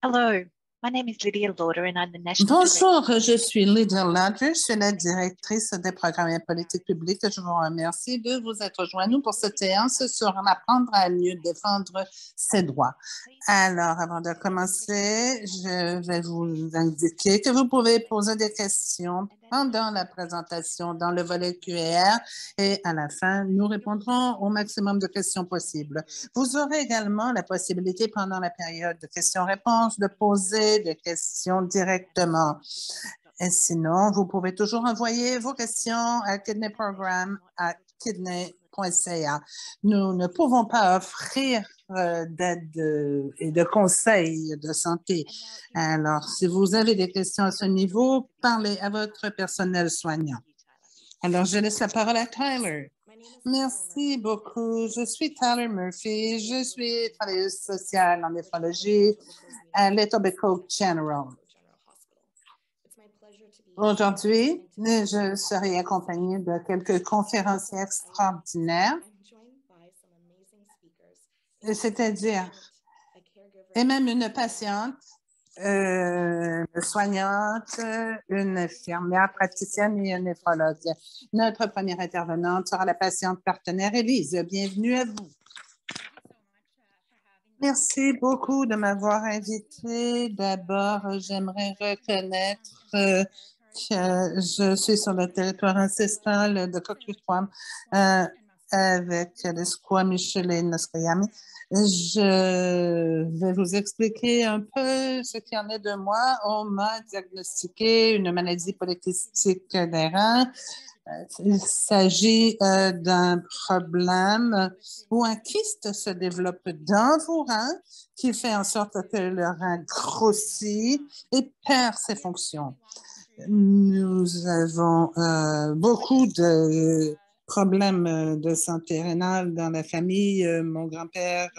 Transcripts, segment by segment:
Hello, my name is Lydia Lauder and I'm the National Director. Bonjour, je suis Lydia Lauder, je suis la directrice des programmes et politiques publiques. Je vous remercie de vous être joint à nous pour cette séance sur apprendre à mieux défendre ses droits. Alors, avant de commencer, je vais vous indiquer que vous pouvez poser des questions pendant la présentation dans le volet QR et à la fin, nous répondrons au maximum de questions possibles. Vous aurez également la possibilité pendant la période de questions-réponses de poser des questions directement. Et sinon, vous pouvez toujours envoyer vos questions à kidneyprogram@kidney.ca. Nous ne pouvons pas offrir d'aide et de conseils de santé. Alors, si vous avez des questions à ce niveau, parlez à votre personnel soignant. Alors, je laisse la parole à Tyler. Merci beaucoup. Je suis Tyler Murphy. Je suis travailleuse sociale en néphrologie à l'Etobicoke General. Aujourd'hui, je serai accompagnée de quelques conférenciers extraordinaires, c'est-à-dire, et même une patiente, soignante, une infirmière praticienne et un néphrologue. Notre première intervenante sera la patiente partenaire Élise. Bienvenue à vous. Merci beaucoup de m'avoir invité. D'abord, j'aimerais reconnaître que je suis sur le territoire ancestral de Coquitlam avec les Squamish et Nasquamish. Je vais vous expliquer un peu ce qu'il y en est de moi. On m'a diagnostiqué une maladie polycystique des reins. Il s'agit d'un problème où un kyste se développe dans vos reins qui fait en sorte que le rein grossit et perd ses fonctions. Nous avons beaucoup de problèmes de santé rénale dans la famille. Mon grand-père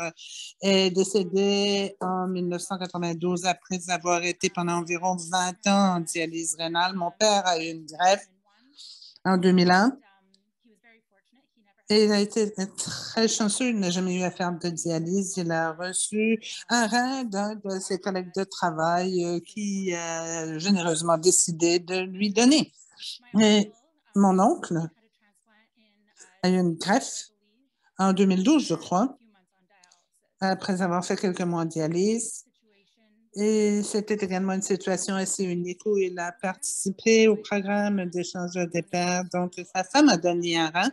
est décédé en 1992 après avoir été pendant environ 20 ans en dialyse rénale. Mon père a eu une greffe en 2001. Et il a été très chanceux, il n'a jamais eu à faire de dialyse. Il a reçu un rein d'un de ses collègues de travail qui a généreusement décidé de lui donner. Et mon oncle a eu une greffe en 2012, je crois, après avoir fait quelques mois de dialyse. Et c'était également une situation assez unique où il a participé au programme d'échange des pairs. Donc, sa femme a donné un rein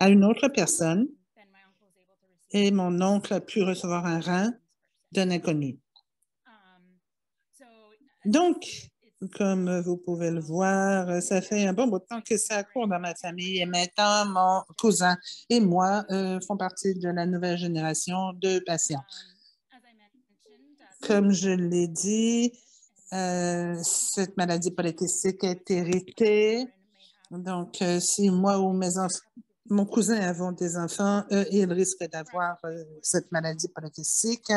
à une autre personne et mon oncle a pu recevoir un rein d'un inconnu. Donc, comme vous pouvez le voir, ça fait un bon bout de temps que ça court dans ma famille et maintenant, mon cousin et moi font partie de la nouvelle génération de patients. Comme je l'ai dit, cette maladie polycystique est héritée. Donc, si moi ou mon cousin avons des enfants, ils risquent d'avoir cette maladie polycystique.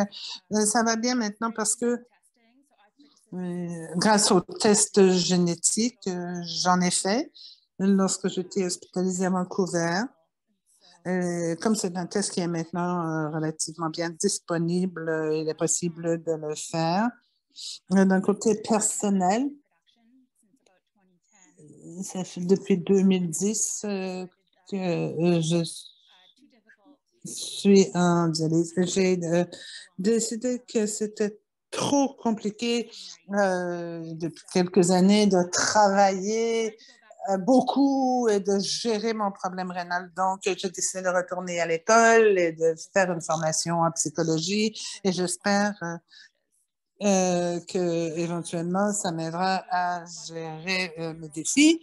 Ça va bien maintenant parce que grâce aux tests génétiques, j'en ai fait lorsque j'étais hospitalisée à Vancouver. Comme c'est un test qui est maintenant relativement bien disponible, il est possible de le faire. D'un côté personnel, ça fait depuis 2010 que je suis en dialyse. J'ai décidé que c'était trop compliqué depuis quelques années de travailler beaucoup et de gérer mon problème rénal. Donc, j'ai décidé de retourner à l'école et de faire une formation en psychologie et j'espère que éventuellement ça m'aidera à gérer mes défis.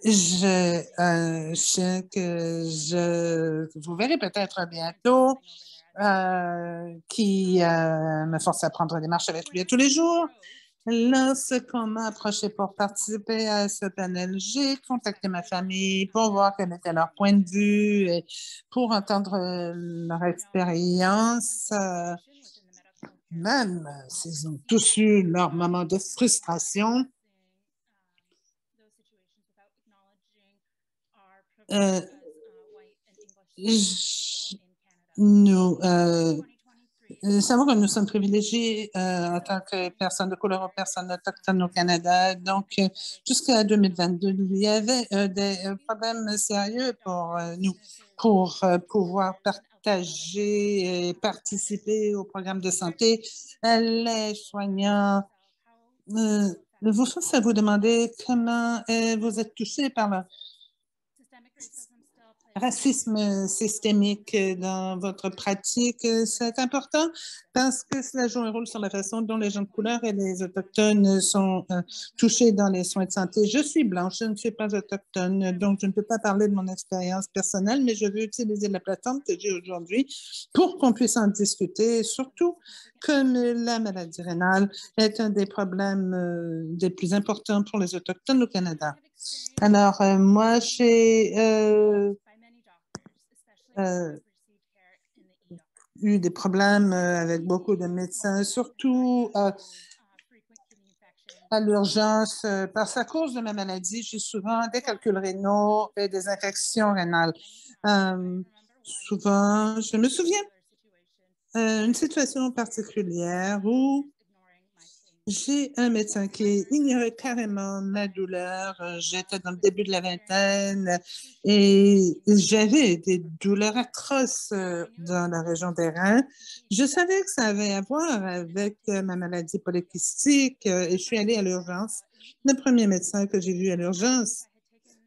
J'ai un chien que vous verrez peut-être bientôt, qui me force à prendre des marches avec lui tous les jours. Lorsqu'on m'a approché pour participer à ce panel, j'ai contacté ma famille pour voir quel était leur point de vue et pour entendre leur expérience. Même s'ils ont tous eu leur moment de frustration, nous savoir que nous sommes privilégiés en tant que personnes de couleur ou personnes autochtones au Canada. Donc, jusqu'à 2022, il y avait des problèmes sérieux pour nous, pour pouvoir partager et participer au programme de santé. Les soignants, vous force à vous demander comment vous êtes touchés par le racisme systémique dans votre pratique. C'est important parce que cela joue un rôle sur la façon dont les gens de couleur et les Autochtones sont touchés dans les soins de santé. Je suis blanche, je ne suis pas autochtone, donc je ne peux pas parler de mon expérience personnelle, mais je veux utiliser la plateforme que j'ai aujourd'hui pour qu'on puisse en discuter, surtout comme la maladie rénale est un des problèmes des plus importants pour les Autochtones au Canada. Alors, moi, j'ai eu des problèmes avec beaucoup de médecins, surtout à l'urgence. Parce qu'à cause de ma maladie, j'ai souvent des calculs rénaux et des infections rénales. Souvent, je me souviens une situation particulière où j'ai un médecin qui ignorait carrément ma douleur. J'étais dans le début de la vingtaine et j'avais des douleurs atroces dans la région des reins. Je savais que ça avait à voir avec ma maladie polykystique et je suis allée à l'urgence. Le premier médecin que j'ai vu à l'urgence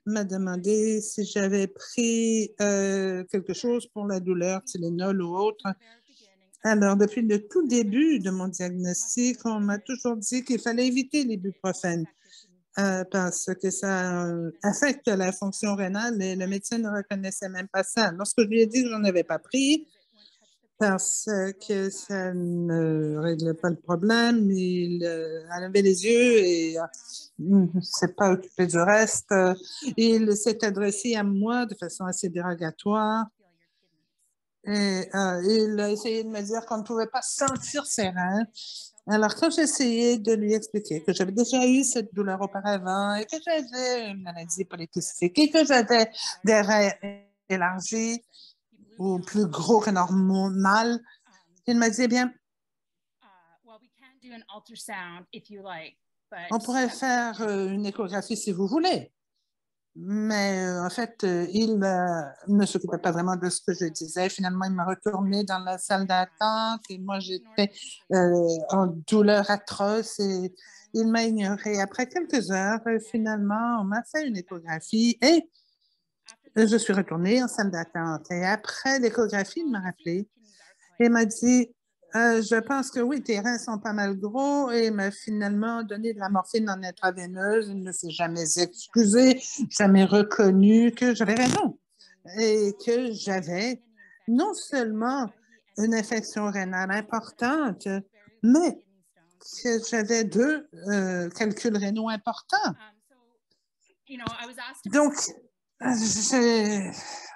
m'a demandé si j'avais pris quelque chose pour la douleur, Tylenol ou autre. Alors, depuis le tout début de mon diagnostic, on m'a toujours dit qu'il fallait éviter l'ibuprofène parce que ça affecte la fonction rénale et le médecin ne reconnaissait même pas ça. Lorsque je lui ai dit que je n'en avais pas pris parce que ça ne réglait pas le problème, il a levé les yeux et ne s'est pas occupé du reste. Il s'est adressé à moi de façon assez dérogatoire. Et il a essayé de me dire qu'on ne pouvait pas sentir ses reins. Alors, quand j'ai essayé de lui expliquer que j'avais déjà eu cette douleur auparavant et que j'avais une maladie polykystique et que j'avais des reins élargis ou plus gros que normal, il m'a dit, eh bien, on pourrait faire une échographie si vous voulez. Mais en fait, il ne s'occupait pas vraiment de ce que je disais. Finalement, il m'a retourné dans la salle d'attente et moi, j'étais en douleur atroce et il m'a ignoré. Après quelques heures, finalement, on m'a fait une échographie et je suis retournée en salle d'attente. Et après l'échographie, il m'a rappelé et m'a dit, je pense que oui, tes reins sont pas mal gros et m'a finalement donné de la morphine en intraveineuse. Il ne s'est jamais excusé, jamais reconnu que j'avais raison et que j'avais non seulement une infection rénale importante, mais que j'avais deux calculs rénaux importants. Donc,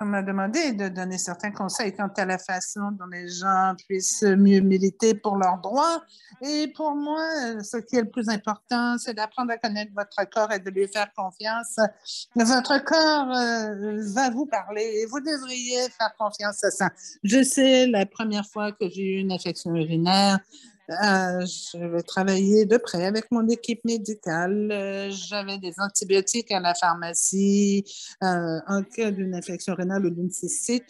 on m'a demandé de donner certains conseils quant à la façon dont les gens puissent mieux militer pour leurs droits. Et pour moi, ce qui est le plus important, c'est d'apprendre à connaître votre corps et de lui faire confiance. Votre corps va vous parler et vous devriez faire confiance à ça. Je sais, la première fois que j'ai eu une infection urinaire, je vais travailler de près avec mon équipe médicale. J'avais des antibiotiques à la pharmacie en cas d'une infection rénale ou d'une cystite.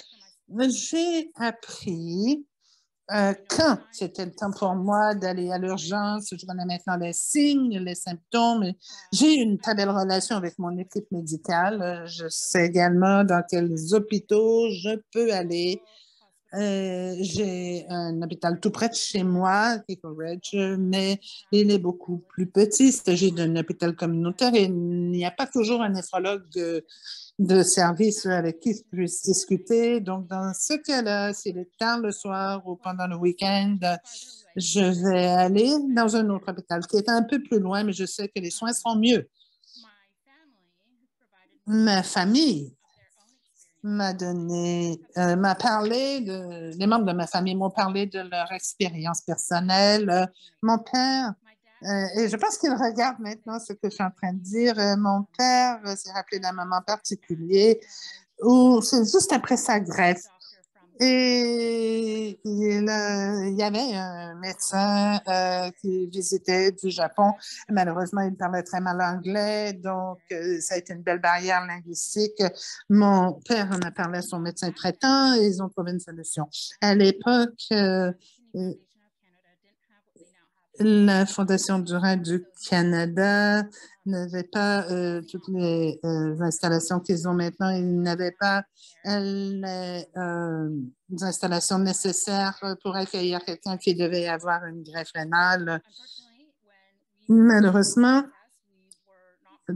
J'ai appris quand c'était le temps pour moi d'aller à l'urgence. Je connais maintenant les signes, les symptômes. J'ai une très belle relation avec mon équipe médicale. Je sais également dans quels hôpitaux je peux aller. J'ai un hôpital tout près de chez moi, Ridge, mais il est beaucoup plus petit. Il s'agit d'un hôpital communautaire et il n'y a pas toujours un néphrologue de service avec qui je puisse discuter. Donc, dans ce cas-là, s'il est tard le soir ou pendant le week-end, je vais aller dans un autre hôpital qui est un peu plus loin, mais je sais que les soins seront mieux. Ma famille m'a parlé les membres de ma famille m'ont parlé de leur expérience personnelle. Mon père, et je pense qu'il regarde maintenant ce que je suis en train de dire, mon père s'est rappelé d'un moment particulier où c'est juste après sa greffe Et il y avait un médecin qui visitait du Japon. Malheureusement, il parlait très mal anglais, donc ça a été une belle barrière linguistique. Mon père en a parlé à son médecin traitant et ils ont trouvé une solution. À l'époque, la Fondation du Rhin du Canada n'avait pas toutes les installations qu'ils ont maintenant. Ils n'avaient pas les installations nécessaires pour accueillir quelqu'un qui devait avoir une greffe rénale. Malheureusement,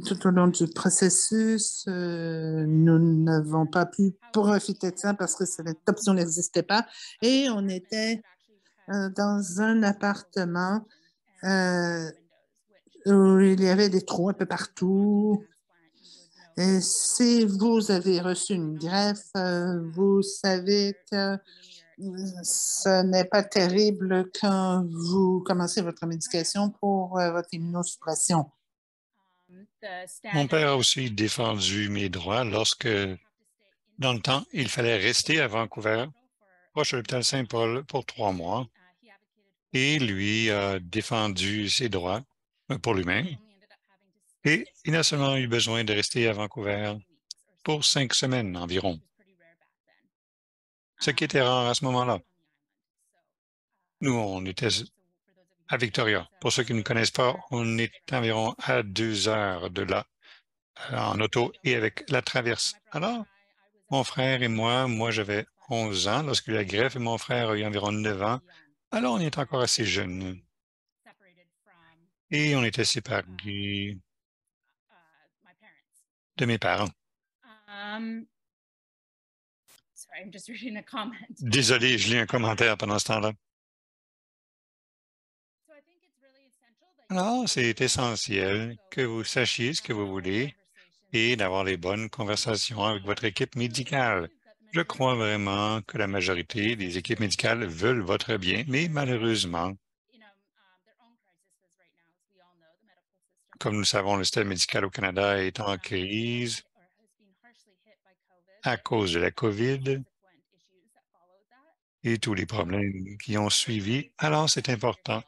tout au long du processus, nous n'avons pas pu profiter de ça parce que cette option n'existait pas et on était dans un appartement où il y avait des trous un peu partout. Et si vous avez reçu une greffe, vous savez que ce n'est pas terrible quand vous commencez votre médication pour votre immunosuppression. Mon père a aussi défendu mes droits lorsque, dans le temps, il fallait rester à Vancouver, proche de l'hôpital Saint-Paul, pour 3 mois. Et lui a défendu ses droits pour lui-même. Et il n'a seulement eu besoin de rester à Vancouver pour 5 semaines environ, ce qui était rare à ce moment-là. Nous, on était à Victoria. Pour ceux qui ne connaissent pas, on est environ à 2 heures de là, en auto et avec la traverse. Alors, mon frère et moi j'avais 11 ans lorsque la greffe et mon frère a eu environ 9 ans. Alors, on est encore assez jeunes. Et on était séparés de mes parents. Désolé, je lis un commentaire pendant ce temps-là. Alors, c'est essentiel que vous sachiez ce que vous voulez et d'avoir les bonnes conversations avec votre équipe médicale. Je crois vraiment que la majorité des équipes médicales veulent votre bien, mais malheureusement, comme nous le savons, le système médical au Canada est en crise à cause de la COVID et tous les problèmes qui ont suivi. Alors, c'est important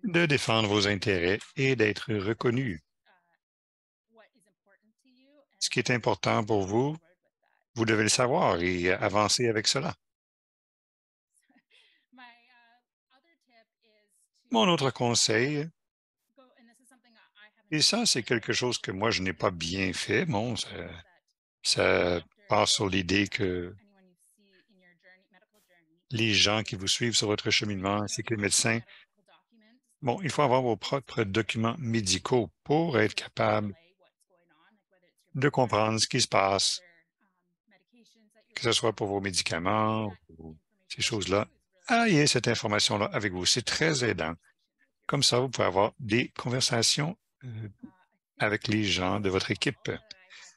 de défendre vos intérêts et d'être reconnu. Ce qui est important pour vous, vous devez le savoir et avancer avec cela. Mon autre conseil, et ça, c'est quelque chose que moi, je n'ai pas bien fait. Bon, ça part sur l'idée que les gens qui vous suivent sur votre cheminement, ainsi que les médecins, bon, il faut avoir vos propres documents médicaux pour être capable de comprendre ce qui se passe, que ce soit pour vos médicaments ou ces choses-là. Ayez cette information-là avec vous. C'est très aidant. Comme ça, vous pouvez avoir des conversations avec les gens de votre équipe.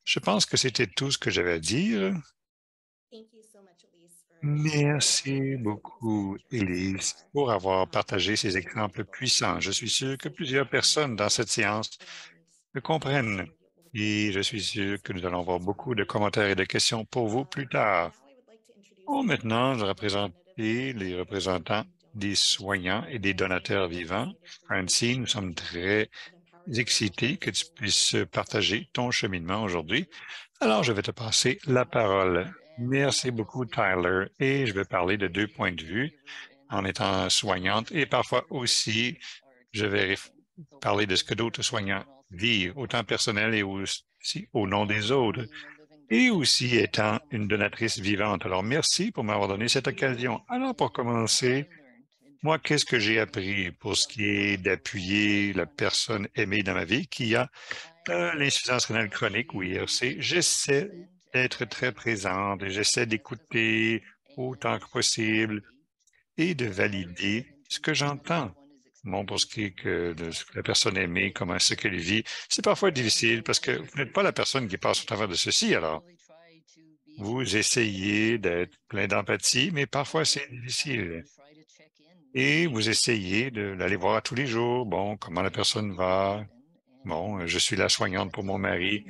Je pense que c'était tout ce que j'avais à dire. Merci beaucoup, Elise, pour avoir partagé ces exemples puissants. Je suis sûr que plusieurs personnes dans cette séance le comprennent et je suis sûr que nous allons avoir beaucoup de commentaires et de questions pour vous plus tard. Bon, maintenant, je représente les représentants des soignants et des donateurs vivants. Francine, nous sommes très excités que tu puisses partager ton cheminement aujourd'hui. Alors, je vais te passer la parole. Merci beaucoup, Tyler. Et je vais parler de 2 points de vue en étant soignante et parfois aussi, je vais parler de ce que d'autres soignants vivent, autant personnel et aussi au nom des autres, et aussi étant une donatrice vivante. Alors, merci pour m'avoir donné cette occasion. Alors, pour commencer, moi, qu'est-ce que j'ai appris pour ce qui est d'appuyer la personne aimée dans ma vie qui a l'insuffisance rénale chronique ou IRC? J'essaie d'être très présente et j'essaie d'écouter autant que possible et de valider ce que j'entends. Bon, pour ce qui est de ce que la personne aimée, comment ce qu'elle vit, c'est parfois difficile parce que vous n'êtes pas la personne qui passe au travers de ceci, alors. Vous essayez d'être plein d'empathie, mais parfois c'est difficile. Et vous essayez de l'aller voir tous les jours. Bon, comment la personne va? Bon, je suis la soignante pour mon mari.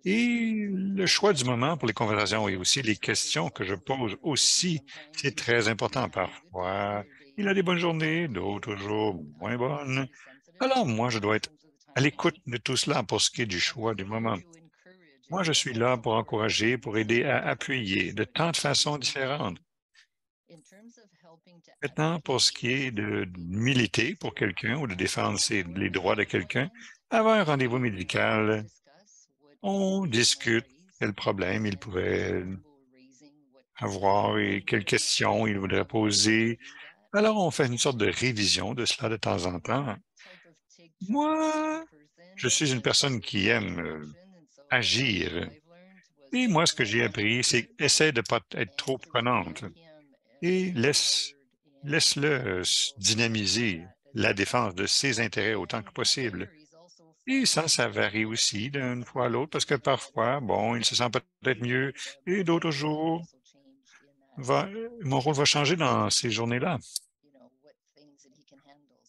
Et le choix du moment pour les conversations et aussi les questions que je pose aussi, c'est très important. Parfois, il a des bonnes journées, d'autres jours moins bonnes. Alors, moi, je dois être à l'écoute de tout cela pour ce qui est du choix du moment. Moi, je suis là pour encourager, pour aider à appuyer de tant de façons différentes. Maintenant, pour ce qui est de militer pour quelqu'un ou de défendre les droits de quelqu'un, avant un rendez-vous médical, on discute quel problème il pourrait avoir et quelles questions il voudrait poser. Alors, on fait une sorte de révision de cela de temps en temps. Moi, je suis une personne qui aime agir. Et moi, ce que j'ai appris, c'est essaie de ne pas être trop prenante et laisse-le dynamiser la défense de ses intérêts autant que possible. Et ça varie aussi d'une fois à l'autre parce que parfois, bon, il se sent peut-être mieux et d'autres jours, mon rôle va changer dans ces journées-là.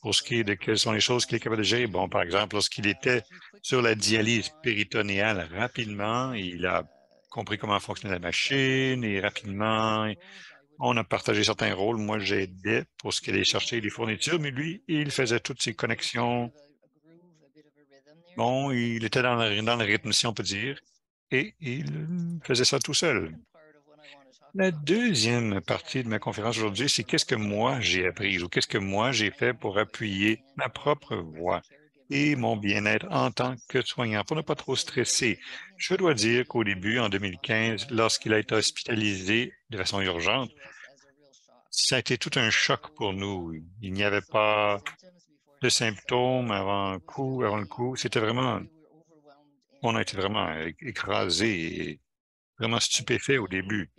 Pour ce qui est de quelles sont les choses qu'il est capable de gérer, bon, par exemple, lorsqu'il était sur la dialyse péritonéale rapidement, il a compris comment fonctionnait la machine et rapidement, on a partagé certains rôles. Moi, j'aidais pour ce qui allait chercher les fournitures, mais lui, il faisait toutes ses connexions. Bon, il était dans le rythme, si on peut dire, et il faisait ça tout seul. La deuxième partie de ma conférence aujourd'hui, c'est qu'est-ce que moi j'ai appris ou qu'est-ce que moi j'ai fait pour appuyer ma propre voix et mon bien-être en tant que soignant pour ne pas trop stresser. Je dois dire qu'au début, en 2015, lorsqu'il a été hospitalisé de façon urgente, ça a été tout un choc pour nous. Il n'y avait pas de symptômes avant le coup. On a été vraiment écrasés et vraiment stupéfaits au début.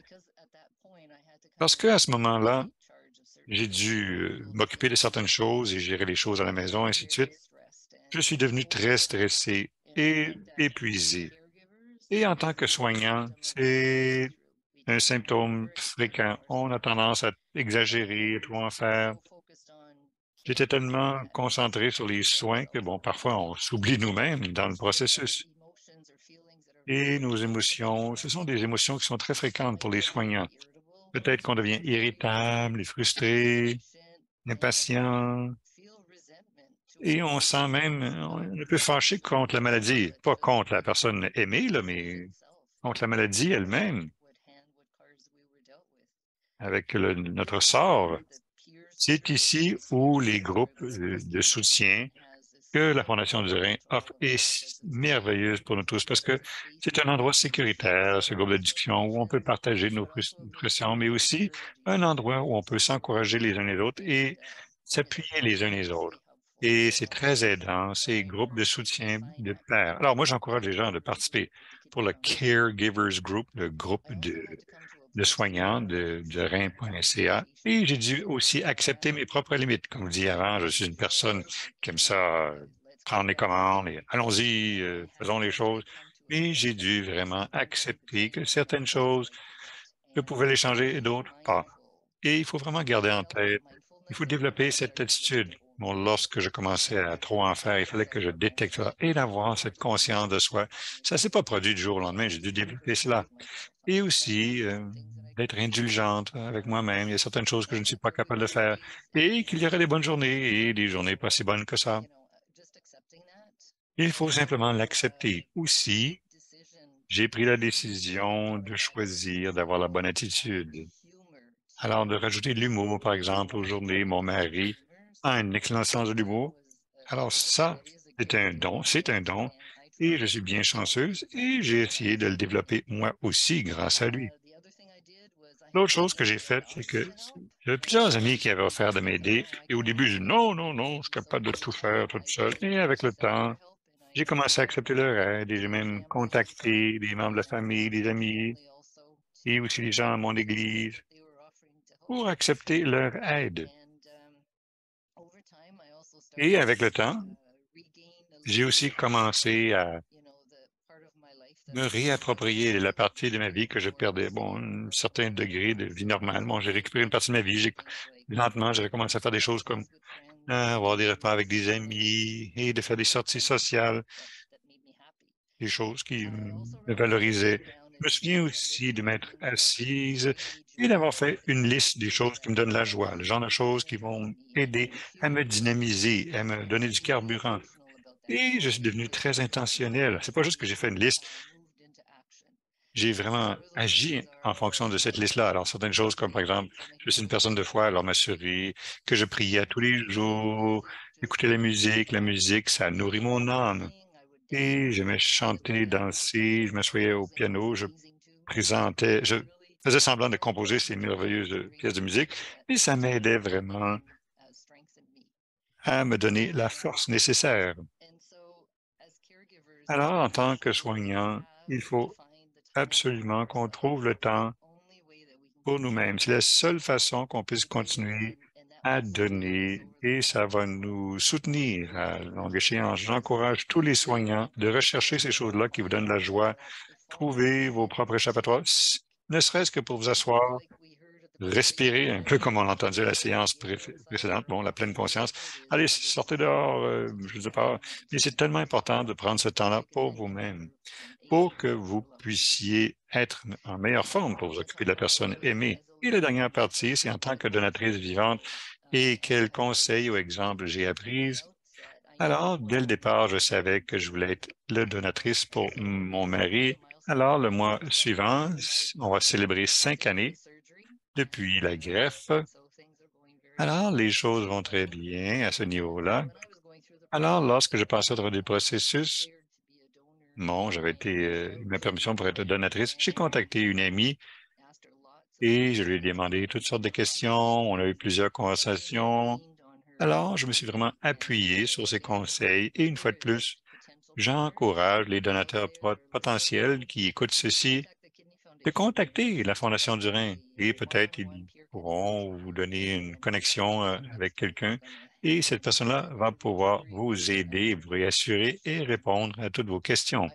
Parce qu'à ce moment-là, j'ai dû m'occuper de certaines choses et gérer les choses à la maison, ainsi de suite. Je suis devenu très stressé et épuisé. Et en tant que soignant, c'est un symptôme fréquent. On a tendance à exagérer, à tout en faire. J'étais tellement concentré sur les soins que, bon, parfois on s'oublie nous-mêmes dans le processus. Et nos émotions, ce sont des émotions qui sont très fréquentes pour les soignants. Peut-être qu'on devient irritable, frustré, impatient, et on sent même un peu fâché contre la maladie, pas contre la personne aimée, là, mais contre la maladie elle-même, avec notre sort. C'est ici où les groupes de soutien que la Fondation du Rhin offre est merveilleuse pour nous tous parce que c'est un endroit sécuritaire, ce groupe de discussion où on peut partager nos frustrations, mais aussi un endroit où on peut s'encourager les uns les autres et s'appuyer les uns les autres. Et c'est très aidant, ces groupes de soutien de pairs. Alors, moi, j'encourage les gens de participer pour le Caregivers Group, le groupe de soignants de Rhin.ca. Et j'ai dû aussi accepter mes propres limites. Comme je dis avant, je suis une personne qui aime ça, prendre les commandes et allons-y, faisons les choses. Mais j'ai dû vraiment accepter que certaines choses, je pouvais les changer et d'autres pas. Et il faut vraiment garder en tête, il faut développer cette attitude. Bon, lorsque je commençais à trop en faire, il fallait que je détecte ça et d'avoir cette conscience de soi. Ça ne s'est pas produit du jour au lendemain, j'ai dû développer cela. Et aussi d'être indulgente avec moi-même. Il y a certaines choses que je ne suis pas capable de faire et qu'il y aurait des bonnes journées et des journées pas si bonnes que ça. Il faut simplement l'accepter. Aussi, j'ai pris la décision de choisir d'avoir la bonne attitude. Alors, de rajouter de l'humour, par exemple, aux journées, mon mari a un excellent sens de l'humour. Alors, ça, c'est un don, et je suis bien chanceuse, et j'ai essayé de le développer moi aussi grâce à lui. L'autre chose que j'ai faite, c'est que j'avais plusieurs amis qui avaient offert de m'aider, et au début, je dis non, non, non, je suis capable de tout faire tout seul. Et avec le temps, j'ai commencé à accepter leur aide, et j'ai même contacté des membres de la famille, des amis, et aussi les gens à mon église pour accepter leur aide. Et avec le temps, j'ai aussi commencé à me réapproprier la partie de ma vie que je perdais. Bon, un certain degré de vie normale. Bon, j'ai récupéré une partie de ma vie. Lentement, j'ai commencé à faire des choses comme avoir des repas avec des amis et de faire des sorties sociales. des choses qui me valorisaient. Je me souviens aussi de m'être assise et d'avoir fait une liste des choses qui me donnent la joie, le genre de choses qui vont aider à me dynamiser, à me donner du carburant. Et je suis devenu très intentionnel. C'est pas juste que j'ai fait une liste, j'ai vraiment agi en fonction de cette liste-là. Alors, certaines choses comme, par exemple, je suis une personne de foi, alors m'assurer que je priais tous les jours, écouter la musique, ça nourrit mon âme. Et j'aimais chanter, danser, je m'assoyais au piano, je faisais semblant de composer ces merveilleuses pièces de musique, et ça m'aidait vraiment à me donner la force nécessaire. Alors, en tant que soignant, il faut absolument qu'on trouve le temps pour nous-mêmes. C'est la seule façon qu'on puisse continuer à donner et ça va nous soutenir à longue échéance. J'encourage tous les soignants de rechercher ces choses-là qui vous donnent la joie. Trouvez vos propres échappatoires, ne serait-ce que pour vous asseoir, respirer, un peu comme on entendait à la séance précédente, bon, la pleine conscience. Allez, sortez dehors, je ne sais pas, mais c'est tellement important de prendre ce temps-là pour vous-même, pour que vous puissiez être en meilleure forme pour vous occuper de la personne aimée. Et la dernière partie, c'est en tant que donatrice vivante et quels conseils ou exemples j'ai appris. Alors, dès le départ, je savais que je voulais être la donatrice pour mon mari. Alors, le mois suivant, on va célébrer 5 années depuis la greffe. Alors, les choses vont très bien à ce niveau-là. Alors, lorsque je passais au des processus, bon, j'avais été ma permission pour être donatrice. J'ai contacté une amie et je lui ai demandé toutes sortes de questions. On a eu plusieurs conversations. Alors, je me suis vraiment appuyé sur ses conseils et une fois de plus, j'encourage les donateurs potentiels qui écoutent ceci de contacter la Fondation du Rein et peut-être ils pourront vous donner une connexion avec quelqu'un et cette personne-là va pouvoir vous aider, vous réassurer et répondre à toutes vos questions.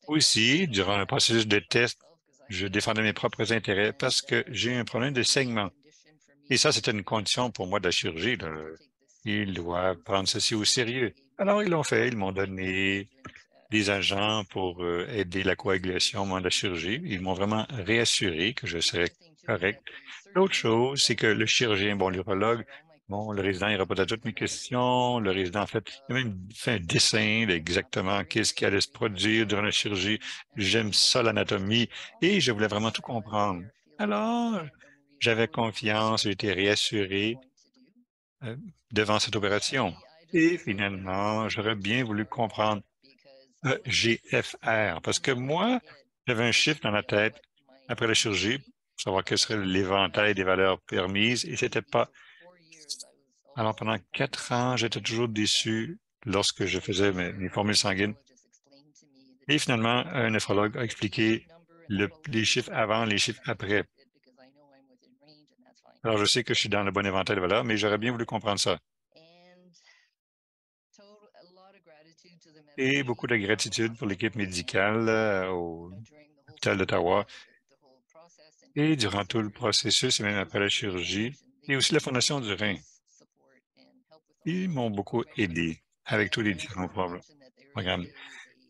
Aussi, durant le processus de test, je défendais mes propres intérêts parce que j'ai un problème de saignement. Et ça, c'était une condition pour moi de la chirurgie, là. Ils doivent prendre ceci au sérieux. Alors, ils l'ont fait. Ils m'ont donné des agents pour aider la coagulation au moment de la chirurgie. Ils m'ont vraiment réassuré que je serais correct. L'autre chose, c'est que le chirurgien, bon, l'urologue, bon, le résident, il répond à toutes mes questions. Le résident, en fait, il a même fait un dessin d'exactement qu'est-ce qui allait se produire durant la chirurgie. J'aime ça, l'anatomie, et je voulais vraiment tout comprendre. Alors, j'avais confiance, j'ai été réassuré euh, devant cette opération. Et finalement, j'aurais bien voulu comprendre GFR, parce que moi, j'avais un chiffre dans la tête après la chirurgie pour savoir quel serait l'éventail des valeurs permises et c'était pas. Alors, pendant 4 ans, j'étais toujours déçu lorsque je faisais mes formules sanguines. Et finalement, un néphrologue a expliqué les chiffres avant, les chiffres après. Alors, je sais que je suis dans le bon éventail de valeurs, mais j'aurais bien voulu comprendre ça. Et beaucoup de gratitude pour l'équipe médicale au l'hôpital d'Ottawa et durant tout le processus et même après la chirurgie et aussi la Fondation du Rein. Ils m'ont beaucoup aidé avec tous les différents programmes.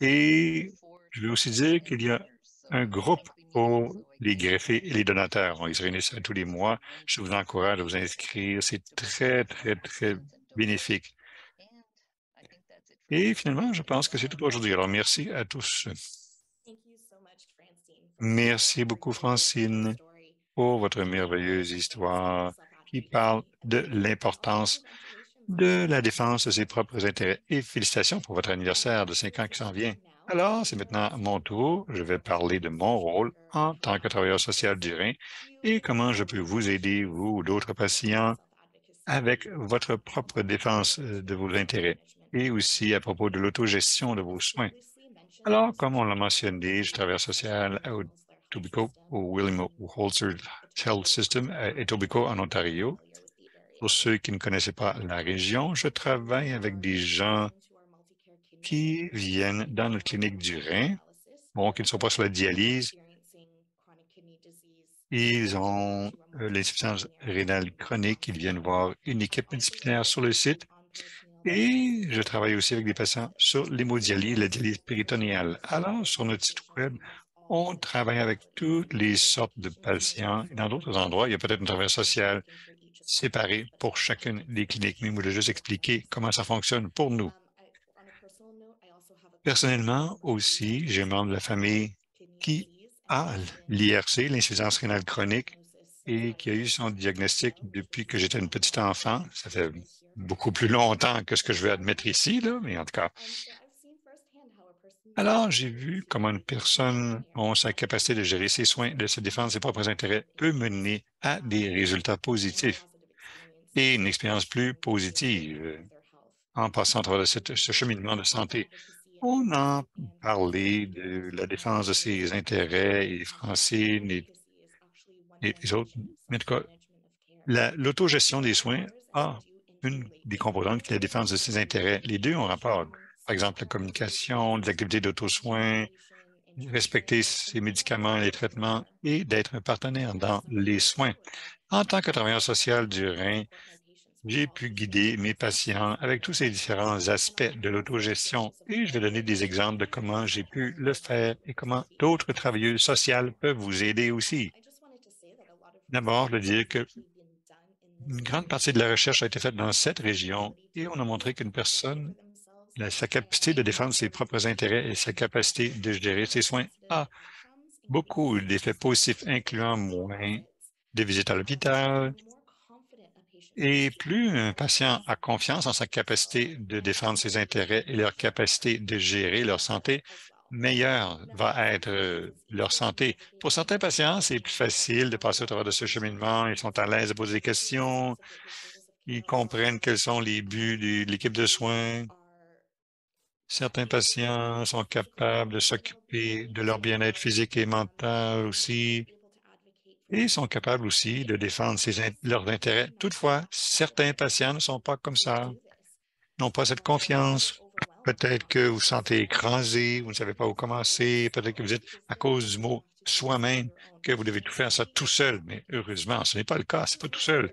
Et je vais aussi dire qu'il y a un groupe pour les greffés et les donateurs. Ils se réunissent tous les mois. Je vous encourage à vous inscrire. C'est très, très, très bénéfique. Et finalement, je pense que c'est tout pour aujourd'hui. Alors, merci à tous. Merci beaucoup, Francine, pour votre merveilleuse histoire qui parle de l'importance de la défense de ses propres intérêts. Et félicitations pour votre anniversaire de 5 ans qui s'en vient. Alors, c'est maintenant mon tour. Je vais parler de mon rôle en tant que travailleur social du Rhin et comment je peux vous aider, vous ou d'autres patients, avec votre propre défense de vos intérêts et aussi à propos de l'autogestion de vos soins. Alors, comme on l'a mentionné, je travaille social à Etobicoke, au William Holzer Health System à Etobicoke, en Ontario. Pour ceux qui ne connaissaient pas la région, je travaille avec des gens qui viennent dans notre clinique du Rhin, bon, qui ne sont pas sur la dialyse. Ils ont l'insuffisance rénale chronique. Ils viennent voir une équipe multidisciplinaire sur le site Et je travaille aussi avec des patients sur l'hémodialyse, la dialyse péritonéale. Alors, sur notre site Web, on travaille avec toutes les sortes de patients. Et dans d'autres endroits, il y a peut-être un travail social séparé pour chacune des cliniques. Mais je voulais juste expliquer comment ça fonctionne pour nous. Personnellement, aussi, j'ai un membre de la famille qui a l'IRC, l'insuffisance rénale chronique, et qui a eu son diagnostic depuis que j'étais une petite enfant. Ça fait beaucoup plus longtemps que ce que je veux admettre ici, là, mais en tout cas. Alors, j'ai vu comment une personne, ont sa capacité de gérer ses soins, de se défendre ses propres intérêts, peut mener à des résultats positifs et une expérience plus positive en passant à travers ce cheminement de santé. On a parlé de la défense de ses intérêts et Francine et les autres. Mais en tout cas, l'autogestion des soins a une des composantes qui est la défense de ses intérêts. Les deux ont rapport. Par exemple, la communication, les activités d'auto-soins, respecter ses médicaments et les traitements et d'être un partenaire dans les soins. En tant que travailleur social du rein, j'ai pu guider mes patients avec tous ces différents aspects de l'autogestion et je vais donner des exemples de comment j'ai pu le faire et comment d'autres travailleuses sociales peuvent vous aider aussi. D'abord, je veux dire que une grande partie de la recherche a été faite dans cette région et on a montré qu'une personne, sa capacité de défendre ses propres intérêts et sa capacité de gérer ses soins a beaucoup d'effets positifs, incluant moins de visites à l'hôpital. Et plus un patient a confiance en sa capacité de défendre ses intérêts et leur capacité de gérer leur santé, meilleure va être leur santé. Pour certains patients, c'est plus facile de passer au travers de ce cheminement. Ils sont à l'aise de poser des questions. Ils comprennent quels sont les buts de l'équipe de soins. Certains patients sont capables de s'occuper de leur bien-être physique et mental aussi et sont capables aussi de défendre leurs intérêts. Toutefois, certains patients ne sont pas comme ça, n'ont pas cette confiance. Peut-être que vous vous sentez écrasé, vous ne savez pas où commencer, peut-être que vous dites à cause du mot soi-même que vous devez tout faire ça tout seul, mais heureusement, ce n'est pas le cas, c'est pas tout seul.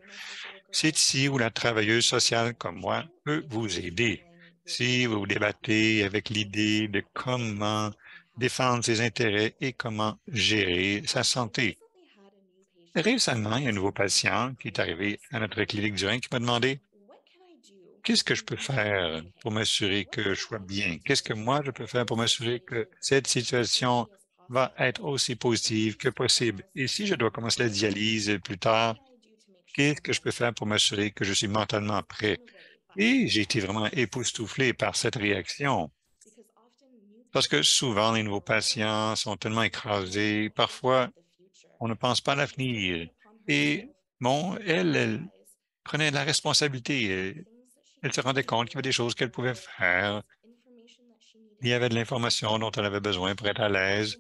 C'est ici où la travailleuse sociale comme moi peut vous aider. Si vous vous débattez avec l'idée de comment défendre ses intérêts et comment gérer sa santé. Récemment, il y a un nouveau patient qui est arrivé à notre clinique du rein qui m'a demandé qu'est-ce que je peux faire pour m'assurer que je sois bien? Qu'est-ce que moi je peux faire pour m'assurer que cette situation va être aussi positive que possible? Et si je dois commencer la dialyse plus tard, qu'est-ce que je peux faire pour m'assurer que je suis mentalement prêt? Et j'ai été vraiment époustouflé par cette réaction. Parce que souvent, les nouveaux patients sont tellement écrasés. Parfois, on ne pense pas à l'avenir. Et bon, elle prenait la responsabilité. Elle se rendait compte qu'il y avait des choses qu'elle pouvait faire. Il y avait de l'information dont elle avait besoin pour être à l'aise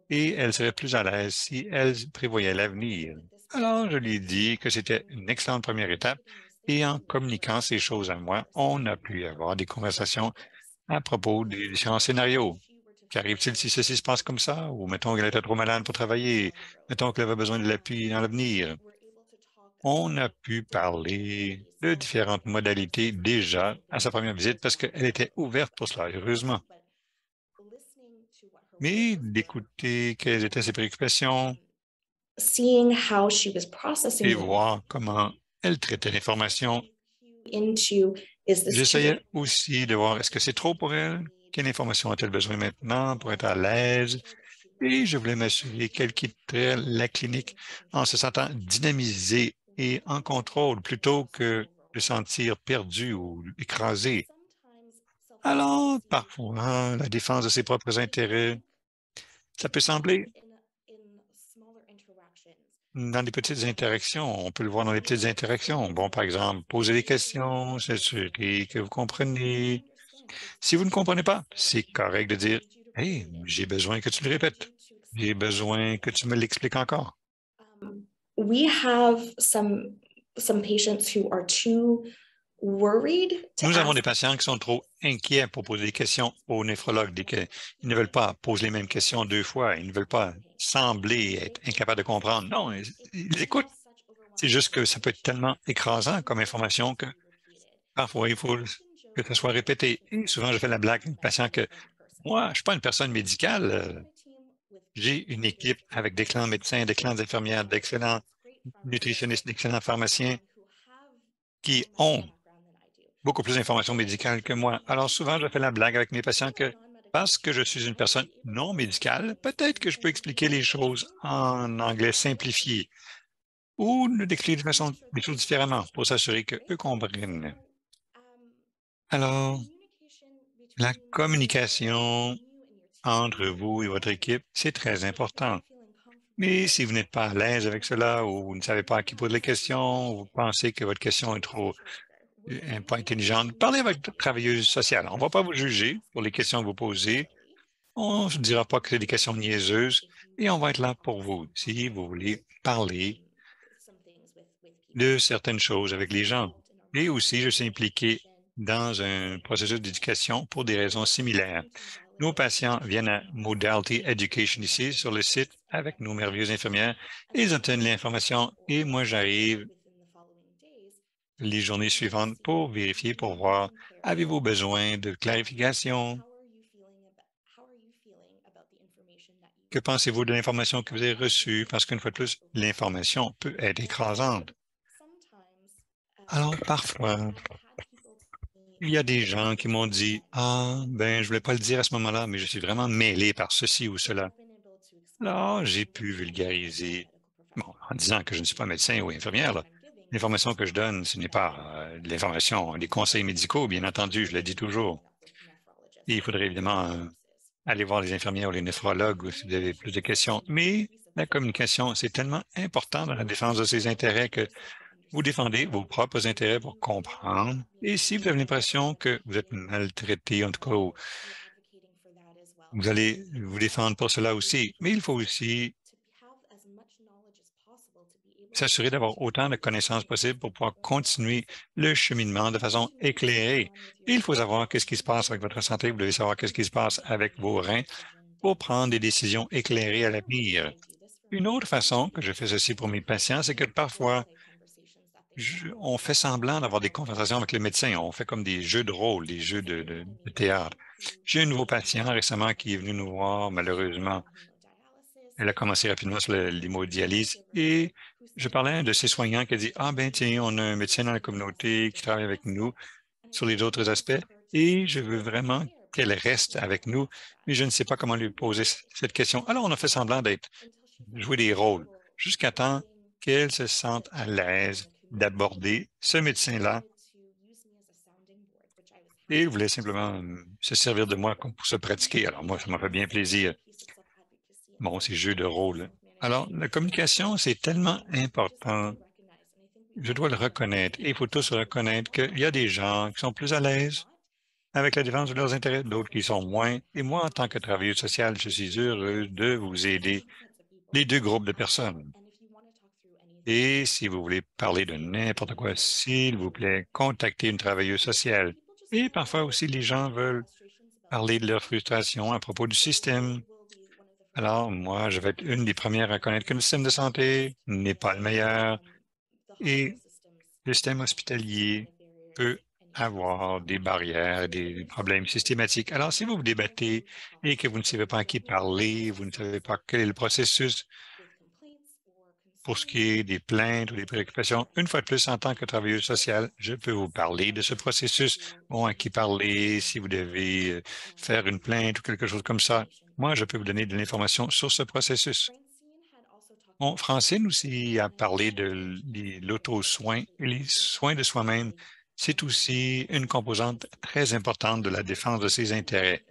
et elle serait plus à l'aise si elle prévoyait l'avenir. Alors, je lui ai dit que c'était une excellente première étape et en communiquant ces choses à moi, on a pu avoir des conversations à propos des différents scénarios. Qu'arrive-t-il si ceci se passe comme ça? Ou mettons qu'elle était trop malade pour travailler, mettons qu'elle avait besoin de l'appui dans l'avenir. On a pu parler de différentes modalités déjà à sa première visite parce qu'elle était ouverte pour cela, heureusement. Mais d'écouter quelles étaient ses préoccupations et voir comment elle traitait l'information. J'essayais aussi de voir est-ce que c'est trop pour elle? Quelle information a-t-elle besoin maintenant pour être à l'aise? Et je voulais m'assurer qu'elle quitterait la clinique en se sentant dynamisée et en contrôle plutôt que de se sentir perdue ou écrasée. Alors, parfois, la défense de ses propres intérêts, ça peut sembler dans les petites interactions. On peut le voir dans les petites interactions. Bon, par exemple, poser des questions, s'assurer que vous comprenez. Si vous ne comprenez pas, c'est correct de dire, hey, j'ai besoin que tu le répètes. J'ai besoin que tu me l'expliques encore. We have some patients who are too worried to Nous avons ask. des patients qui sont trop inquiets pour poser des questions au néphrologue. Ils ne veulent pas poser les mêmes questions deux fois. Ils ne veulent pas sembler être incapables de comprendre. Non, ils écoutent. C'est juste que ça peut être tellement écrasant comme information que parfois il faut que ça soit répété. Et souvent, je fais la blague aux patients que moi, je ne suis pas une personne médicale. J'ai une équipe avec d'excellents médecins, d'excellentes infirmières, d'excellents nutritionnistes, d'excellents pharmaciens qui ont beaucoup plus d'informations médicales que moi. Alors souvent, je fais la blague avec mes patients que parce que je suis une personne non médicale, peut-être que je peux expliquer les choses en anglais simplifié ou nous décrire les choses différemment pour s'assurer qu'eux comprennent. Alors, la communication entre vous et votre équipe, c'est très important. Mais si vous n'êtes pas à l'aise avec cela ou vous ne savez pas à qui poser les questions, ou vous pensez que votre question est trop pas intelligente, parlez avec votre travailleuse sociale. On ne va pas vous juger pour les questions que vous posez. On ne se dira pas que c'est des questions niaiseuses et on va être là pour vous si vous voulez parler de certaines choses avec les gens. Et aussi, je suis impliqué dans un processus d'éducation pour des raisons similaires. Nos patients viennent à Modality Education ici sur le site avec nos merveilleuses infirmières. Ils obtiennent l'information et moi, j'arrive les journées suivantes pour vérifier, pour voir, avez-vous besoin de clarification? Que pensez-vous de l'information que vous avez reçue? Parce qu'une fois de plus, l'information peut être écrasante. Alors, parfois, il y a des gens qui m'ont dit, « Ah, ben, je voulais pas le dire à ce moment-là, mais je suis vraiment mêlé par ceci ou cela. » Alors, j'ai pu vulgariser, bon, en disant que je ne suis pas médecin ou infirmière, là. L'information que je donne, ce n'est pas de l'information, des conseils médicaux, bien entendu, je le dis toujours. Et il faudrait évidemment aller voir les infirmières ou les néphrologues si vous avez plus de questions. Mais la communication, c'est tellement important dans la défense de ses intérêts que vous défendez vos propres intérêts pour comprendre. Et si vous avez l'impression que vous êtes maltraité, en tout cas, vous allez vous défendre pour cela aussi. Mais il faut aussi s'assurer d'avoir autant de connaissances possibles pour pouvoir continuer le cheminement de façon éclairée. Et il faut savoir qu'est-ce qui se passe avec votre santé. Vous devez savoir qu'est-ce qui se passe avec vos reins pour prendre des décisions éclairées à l'avenir. Une autre façon que je fais ceci pour mes patients, c'est que parfois, on fait semblant d'avoir des conversations avec le médecin. On fait comme des jeux de rôle, des jeux de théâtre. J'ai un nouveau patient récemment qui est venu nous voir, malheureusement. Elle a commencé rapidement sur l'hémodialyse et je parlais à un de ses soignants qui a dit, « Ah ben tiens, on a un médecin dans la communauté qui travaille avec nous sur les autres aspects et je veux vraiment qu'elle reste avec nous, mais je ne sais pas comment lui poser cette question. » Alors, on a fait semblant jouer des rôles jusqu'à temps qu'elle se sente à l'aise d'aborder ce médecin-là et il voulait simplement se servir de moi pour se pratiquer. Alors moi, ça m'a fait bien plaisir. Bon, c'est jeu de rôle. Alors, la communication, c'est tellement important. Je dois le reconnaître. Et il faut tous reconnaître qu'il y a des gens qui sont plus à l'aise avec la défense de leurs intérêts, d'autres qui sont moins. Et moi, en tant que travailleuse sociale, je suis heureux de vous aider, les deux groupes de personnes. Et si vous voulez parler de n'importe quoi, s'il vous plaît, contactez une travailleuse sociale. Et parfois aussi, les gens veulent parler de leur frustration à propos du système. Alors, moi, je vais être une des premières à reconnaître que le système de santé n'est pas le meilleur et le système hospitalier peut avoir des barrières, des problèmes systématiques. Alors, si vous vous débattez et que vous ne savez pas à qui parler, vous ne savez pas quel est le processus pour ce qui est des plaintes ou des préoccupations, une fois de plus, en tant que travailleuse sociale, je peux vous parler de ce processus. Bon, à qui parler, si vous devez faire une plainte ou quelque chose comme ça. Moi, je peux vous donner de l'information sur ce processus. Bon, Francine aussi a parlé de l'auto-soin et les soins de soi-même. C'est aussi une composante très importante de la défense de ses intérêts.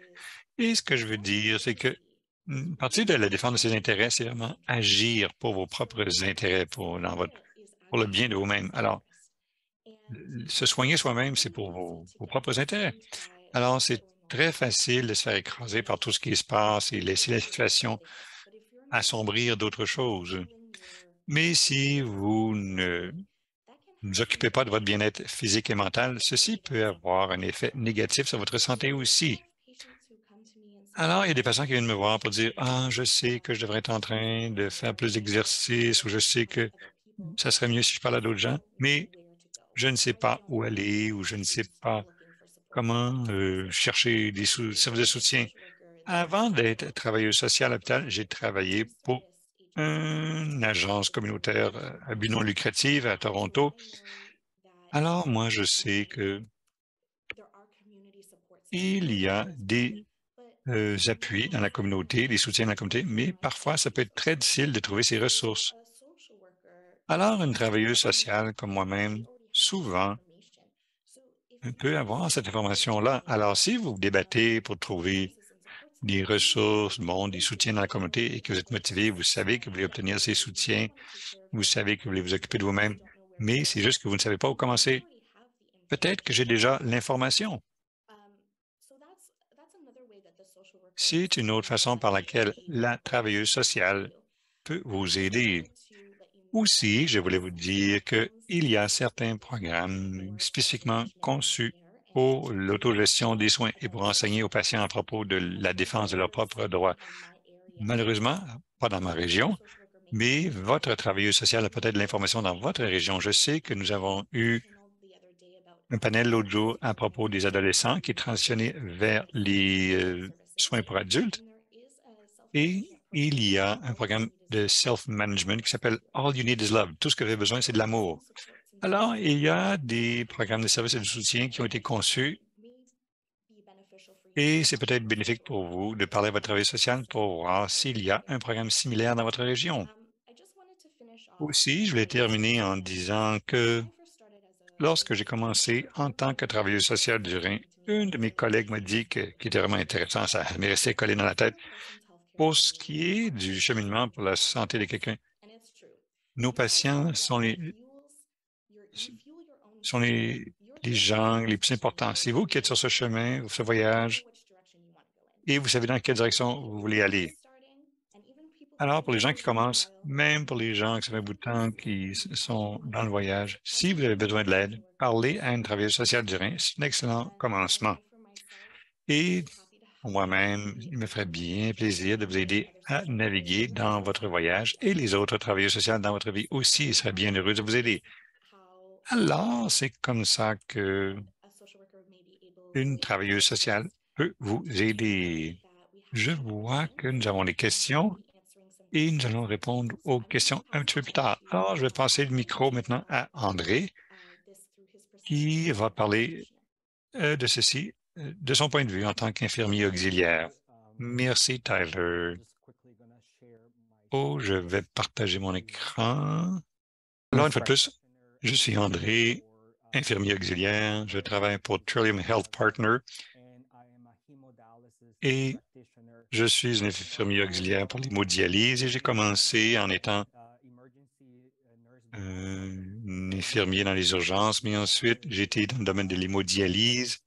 Et ce que je veux dire, c'est que une partie de la défense de ses intérêts, c'est vraiment agir pour vos propres intérêts, pour le bien de vous-même. Alors, se soigner soi-même, c'est pour vos propres intérêts. Alors, c'est très facile de se faire écraser par tout ce qui se passe et laisser la situation assombrir d'autres choses. Mais si vous ne vous occupez pas de votre bien-être physique et mental, ceci peut avoir un effet négatif sur votre santé aussi. Alors, il y a des patients qui viennent me voir pour dire, « Ah, je sais que je devrais être en train de faire plus d'exercice ou je sais que ça serait mieux si je parle à d'autres gens, mais je ne sais pas où aller ou je ne sais pas comment chercher des services de soutien. Avant d'être travailleur social à l'hôpital, j'ai travaillé pour une agence communautaire à but non lucratif à Toronto. Alors, moi, je sais que il y a des appuis dans la communauté, des soutiens dans la communauté, mais parfois, ça peut être très difficile de trouver ces ressources. Alors, une travailleuse sociale comme moi-même, souvent, peut avoir cette information-là. Alors, si vous débattez pour trouver des ressources, bon, des soutiens dans la communauté et que vous êtes motivé, vous savez que vous voulez obtenir ces soutiens, vous savez que vous voulez vous occuper de vous-même, mais c'est juste que vous ne savez pas où commencer. Peut-être que j'ai déjà l'information. C'est une autre façon par laquelle la travailleuse sociale peut vous aider. Aussi, je voulais vous dire qu'il y a certains programmes spécifiquement conçus pour l'autogestion des soins et pour enseigner aux patients à propos de la défense de leurs propres droits. Malheureusement, pas dans ma région, mais votre travailleuse sociale a peut-être de l'information dans votre région. Je sais que nous avons eu un panel l'autre jour à propos des adolescents qui transitionnaient vers les soins pour adultes. Et il y a un programme de self-management qui s'appelle All You Need is Love. Tout ce que vous avez besoin, c'est de l'amour. Alors, il y a des programmes de services et de soutien qui ont été conçus et c'est peut-être bénéfique pour vous de parler à votre travail social pour voir s'il y a un programme similaire dans votre région. Aussi, je voulais terminer en disant que lorsque j'ai commencé en tant que travailleuse sociale du Rhin, une de mes collègues m'a dit qui était vraiment intéressant, ça m'est resté collé dans la tête. Pour ce qui est du cheminement pour la santé de quelqu'un, nos patients sont les gens les plus importants. C'est vous qui êtes sur ce chemin, ce voyage, et vous savez dans quelle direction vous voulez aller. Alors, pour les gens qui commencent, même pour les gens qui ça fait un bout de temps qui sont dans le voyage, si vous avez besoin de l'aide, parlez à une travailleuse sociale du Rhin. C'est un excellent commencement. Et pour moi-même, il me ferait bien plaisir de vous aider à naviguer dans votre voyage et les autres travailleurs sociaux dans votre vie aussi seraient bien heureux de vous aider. Alors, c'est comme ça que une travailleuse sociale peut vous aider. Je vois que nous avons des questions et nous allons répondre aux questions un petit peu plus tard. Alors, je vais passer le micro maintenant à André qui va parler de ceci, de son point de vue en tant qu'infirmier auxiliaire. Merci, Tyler. Oh, je vais partager mon écran. Alors, une fois de plus, je suis André, infirmier auxiliaire. Je travaille pour Trillium Health Partner et je suis un infirmier auxiliaire pour l'hémodialyse et j'ai commencé en étant un infirmier dans les urgences, mais ensuite, j'ai été dans le domaine de l'hémodialyse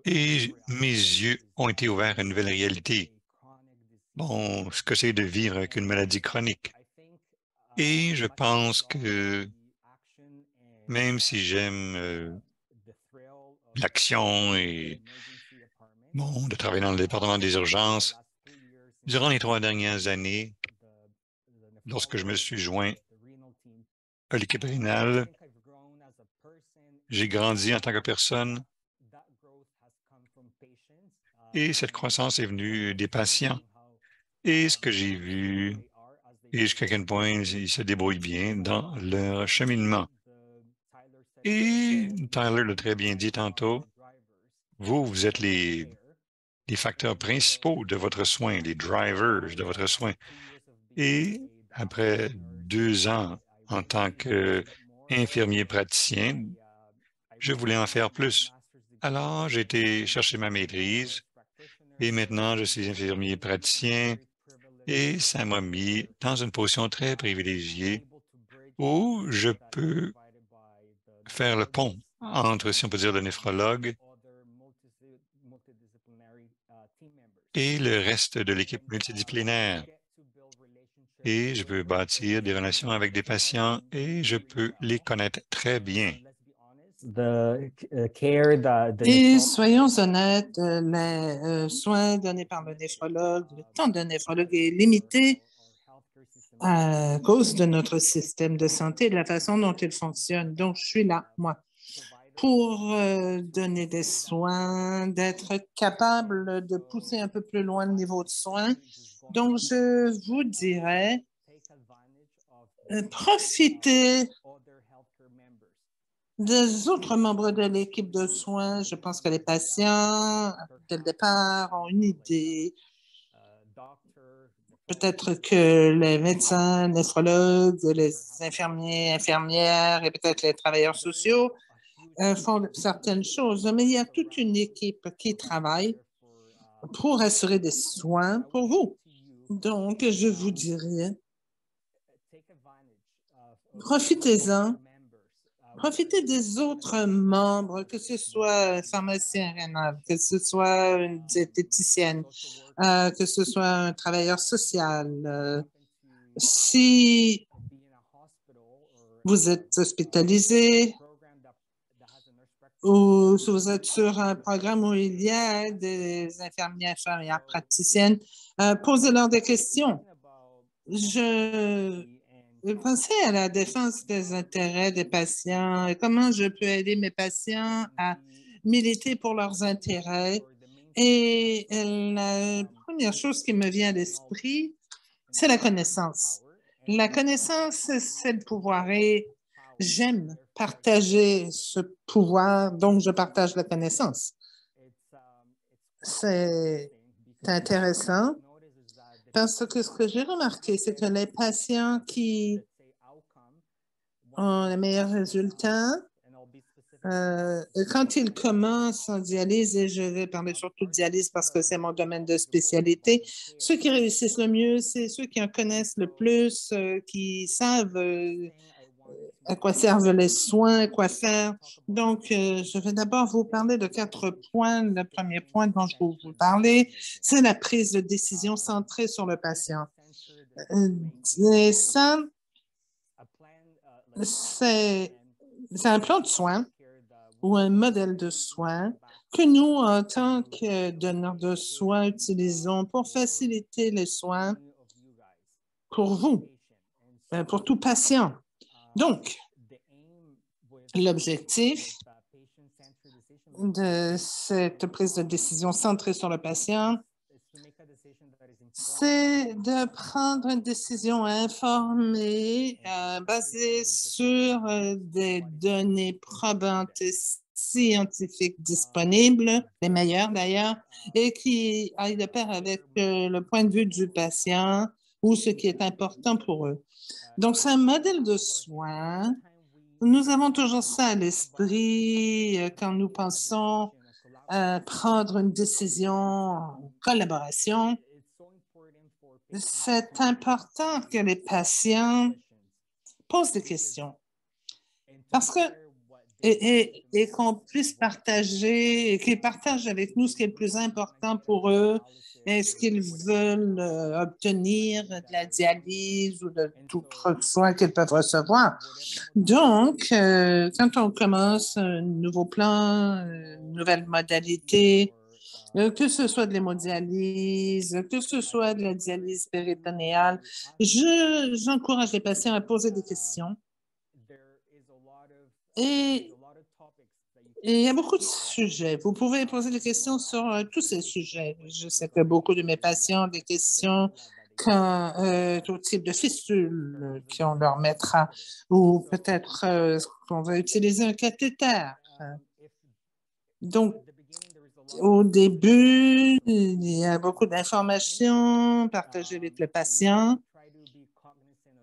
et mes yeux ont été ouverts à une nouvelle réalité. Bon, ce que c'est de vivre avec une maladie chronique. Et je pense que même si j'aime l'action et bon, de travailler dans le département des urgences, durant les 3 dernières années, lorsque je me suis joint à l'équipe rénale, j'ai grandi en tant que personne et cette croissance est venue des patients. Et ce que j'ai vu, et jusqu'à quel point ils se débrouillent bien dans leur cheminement. Et Tyler l'a très bien dit tantôt, vous êtes les facteurs principaux de votre soin, les drivers de votre soin. Et après 2 ans en tant qu'infirmier praticien, je voulais en faire plus. Alors, j'ai été chercher ma maîtrise et maintenant, je suis infirmier praticien et ça m'a mis dans une position très privilégiée où je peux faire le pont entre, si on peut dire, le néphrologue et le reste de l'équipe multidisciplinaire. Et je peux bâtir des relations avec des patients et je peux les connaître très bien. Et soyons honnêtes, les soins donnés par le néphrologue, le temps d'un néphrologue est limité à cause de notre système de santé et de la façon dont il fonctionne. Donc, je suis là, moi, pour donner des soins, d'être capable de pousser un peu plus loin le niveau de soins. Donc, je vous dirais, profitez des autres membres de l'équipe de soins. Je pense que les patients, dès le départ, ont une idée. Peut-être que les médecins, néphrologues, les infirmiers, infirmières et peut-être les travailleurs sociaux font certaines choses, mais il y a toute une équipe qui travaille pour assurer des soins pour vous. Donc, je vous dirais, profitez-en. Profitez des autres membres, que ce soit un pharmacien rénal, que ce soit une diététicienne, que ce soit un travailleur social. Si vous êtes hospitalisé ou si vous êtes sur un programme où il y a des infirmières praticiennes, posez-leur des questions. Je pensez à la défense des intérêts des patients et comment je peux aider mes patients à militer pour leurs intérêts. Et la première chose qui me vient à l'esprit, c'est la connaissance. La connaissance, c'est le pouvoir et j'aime partager ce pouvoir, donc je partage la connaissance. C'est intéressant parce que ce que j'ai remarqué, c'est que les patients qui ont les meilleurs résultats, quand ils commencent en dialyse, et je vais parler surtout de dialyse parce que c'est mon domaine de spécialité, ceux qui réussissent le mieux, c'est ceux qui en connaissent le plus, qui savent à quoi servent les soins, quoi faire. Donc, je vais d'abord vous parler de 4 points. Le premier point dont je vais vous parler, c'est la prise de décision centrée sur le patient. Et ça, c'est un plan de soins ou un modèle de soins que nous, en tant que donneurs de soins, utilisons pour faciliter les soins pour vous, pour tout patient. Donc, l'objectif de cette prise de décision centrée sur le patient, c'est de prendre une décision informée, basée sur des données probantes et scientifiques disponibles, les meilleures d'ailleurs, et qui aillent de pair avec le point de vue du patient ou ce qui est important pour eux. Donc, c'est un modèle de soins. Nous avons toujours ça à l'esprit quand nous pensons prendre une décision en collaboration. C'est important que les patients posent des questions parce que et qu'on puisse partager et qu'ils partagent avec nous ce qui est le plus important pour eux et ce qu'ils veulent obtenir de la dialyse ou de tout autre soin qu'ils peuvent recevoir. Donc, quand on commence un nouveau plan, une nouvelle modalité, que ce soit de l'hémodialyse, que ce soit de la dialyse péritonéale, j'encourage les patients à poser des questions. Et il y a beaucoup de sujets. Vous pouvez poser des questions sur tous ces sujets. Je sais que beaucoup de mes patients ont des questions au type de fistule qu'on leur mettra ou peut-être qu'on va utiliser un cathéter. Donc, au début, il y a beaucoup d'informations partagées avec le patient.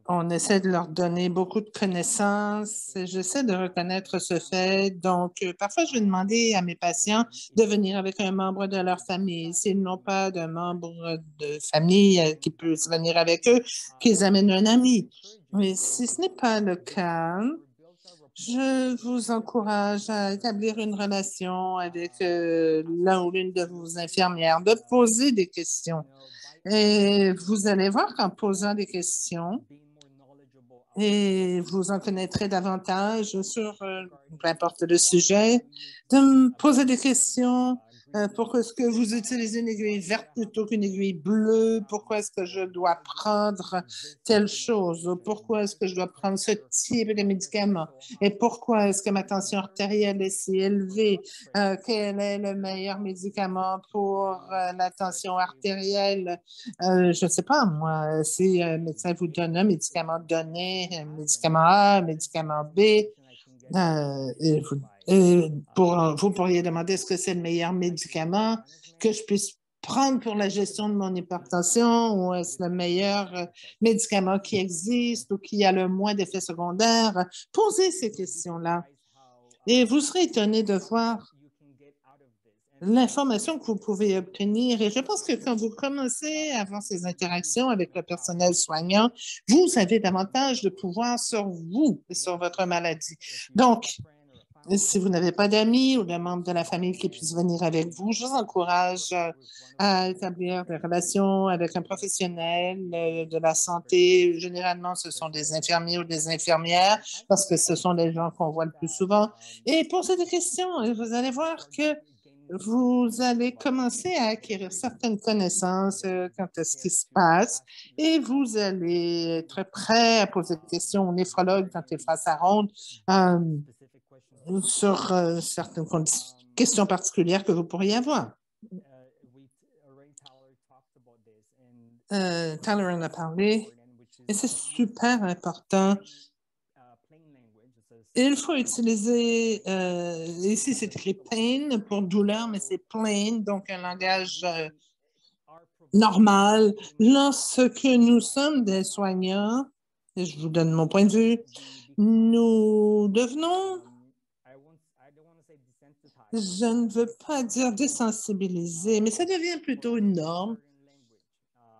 On essaie de leur donner beaucoup de connaissances. J'essaie de reconnaître ce fait. Donc, parfois, je vais demander à mes patients de venir avec un membre de leur famille. S'ils n'ont pas de membre de famille qui peut venir avec eux, qu'ils amènent un ami. Mais si ce n'est pas le cas, je vous encourage à établir une relation avec l'un ou l'une de vos infirmières, de poser des questions. Et vous allez voir qu'en posant des questions, et vous en connaîtrez davantage sur peu importe le sujet, de me poser des questions Pourquoi est-ce que vous utilisez une aiguille verte plutôt qu'une aiguille bleue? Pourquoi est-ce que je dois prendre telle chose? Pourquoi est-ce que je dois prendre ce type de médicament? Et pourquoi est-ce que ma tension artérielle est si élevée? Quel est le meilleur médicament pour la tension artérielle? Je ne sais pas, moi, si un médecin vous donne un médicament donné, un médicament A, un médicament B, vous pourriez demander est-ce que c'est le meilleur médicament que je puisse prendre pour la gestion de mon hypertension ou est-ce le meilleur médicament qui existe ou qui a le moins d'effets secondaires? Posez ces questions-là et vous serez étonné de voir l'information que vous pouvez obtenir. Et je pense que quand vous commencez à avoir ces interactions avec le personnel soignant, vous avez davantage de pouvoir sur vous et sur votre maladie. Donc, si vous n'avez pas d'amis ou de membres de la famille qui puissent venir avec vous, je vous encourage à établir des relations avec un professionnel de la santé. Généralement, ce sont des infirmiers ou des infirmières parce que ce sont les gens qu'on voit le plus souvent. Et posez des questions et vous allez voir que vous allez commencer à acquérir certaines connaissances quant à ce qui se passe et vous allez être prêt à poser des questions au néphrologue quand il fera sa ronde sur certaines questions particulières que vous pourriez avoir. Tyler en a parlé et c'est super important. Il faut utiliser, ici c'est écrit pain pour douleur, mais c'est plain, donc un langage normal. Lorsque nous sommes des soignants, et je vous donne mon point de vue, nous devenons, je ne veux pas dire désensibiliser, mais ça devient plutôt une norme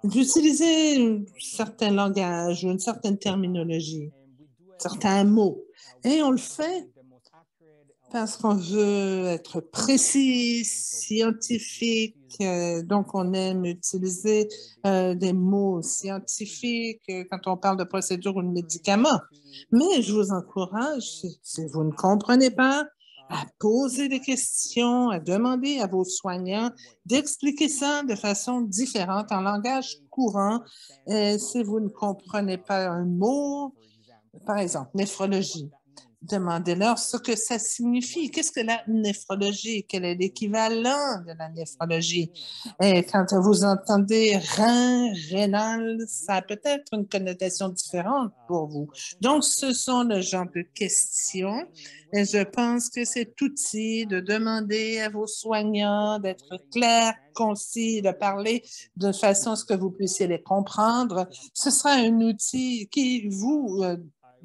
d'utiliser un certain langage, une certaine terminologie, certains mots. Et on le fait parce qu'on veut être précis, scientifique, donc on aime utiliser des mots scientifiques quand on parle de procédure ou de médicaments. Mais je vous encourage, si vous ne comprenez pas, à poser des questions, à demander à vos soignants d'expliquer ça de façon différente, en langage courant. Et si vous ne comprenez pas un mot, par exemple, néphrologie, demandez-leur ce que ça signifie. Qu'est-ce que la néphrologie? Quel est l'équivalent de la néphrologie? Et quand vous entendez rein, rénal, ça a peut-être une connotation différente pour vous. Donc, ce sont le genre de questions et je pense que cet outil de demander à vos soignants d'être clairs, concis, de parler de façon à ce que vous puissiez les comprendre, ce sera un outil qui vous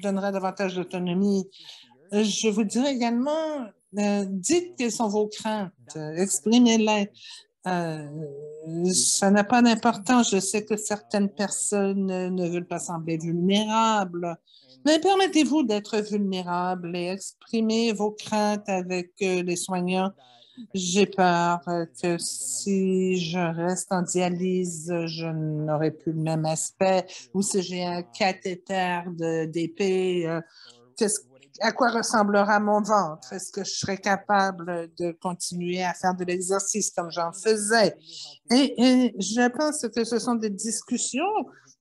donnera davantage d'autonomie. Je vous dirais également, dites quelles sont vos craintes, exprimez-les. Ça n'a pas d'importance. Je sais que certaines personnes ne veulent pas sembler vulnérables, mais permettez-vous d'être vulnérable et exprimez vos craintes avec les soignants. J'ai peur que si je reste en dialyse, je n'aurai plus le même aspect ou si j'ai un cathéter d'épée, à quoi ressemblera mon ventre? Est-ce que je serai capable de continuer à faire de l'exercice comme j'en faisais? Et je pense que ce sont des discussions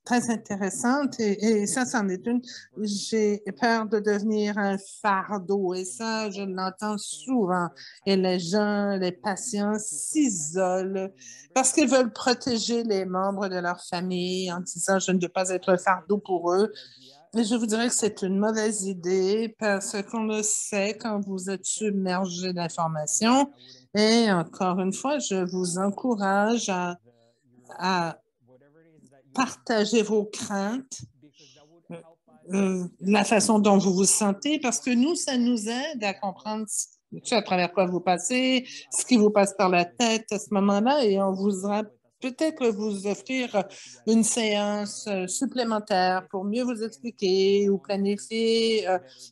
très intéressantes et ça, c'en est une. J'ai peur de devenir un fardeau et ça, je l'entends souvent. Et les gens, les patients s'isolent parce qu'ils veulent protéger les membres de leur famille en disant je ne veux pas être un fardeau pour eux. Et je vous dirais que c'est une mauvaise idée parce qu'on le sait quand vous êtes submergé d'informations. Et encore une fois, je vous encourage à partager vos craintes, la façon dont vous vous sentez, parce que nous, ça nous aide à comprendre à travers quoi vous passez, ce qui vous passe par la tête à ce moment-là, et on vous peut-être vous offrir une séance supplémentaire pour mieux vous expliquer ou planifier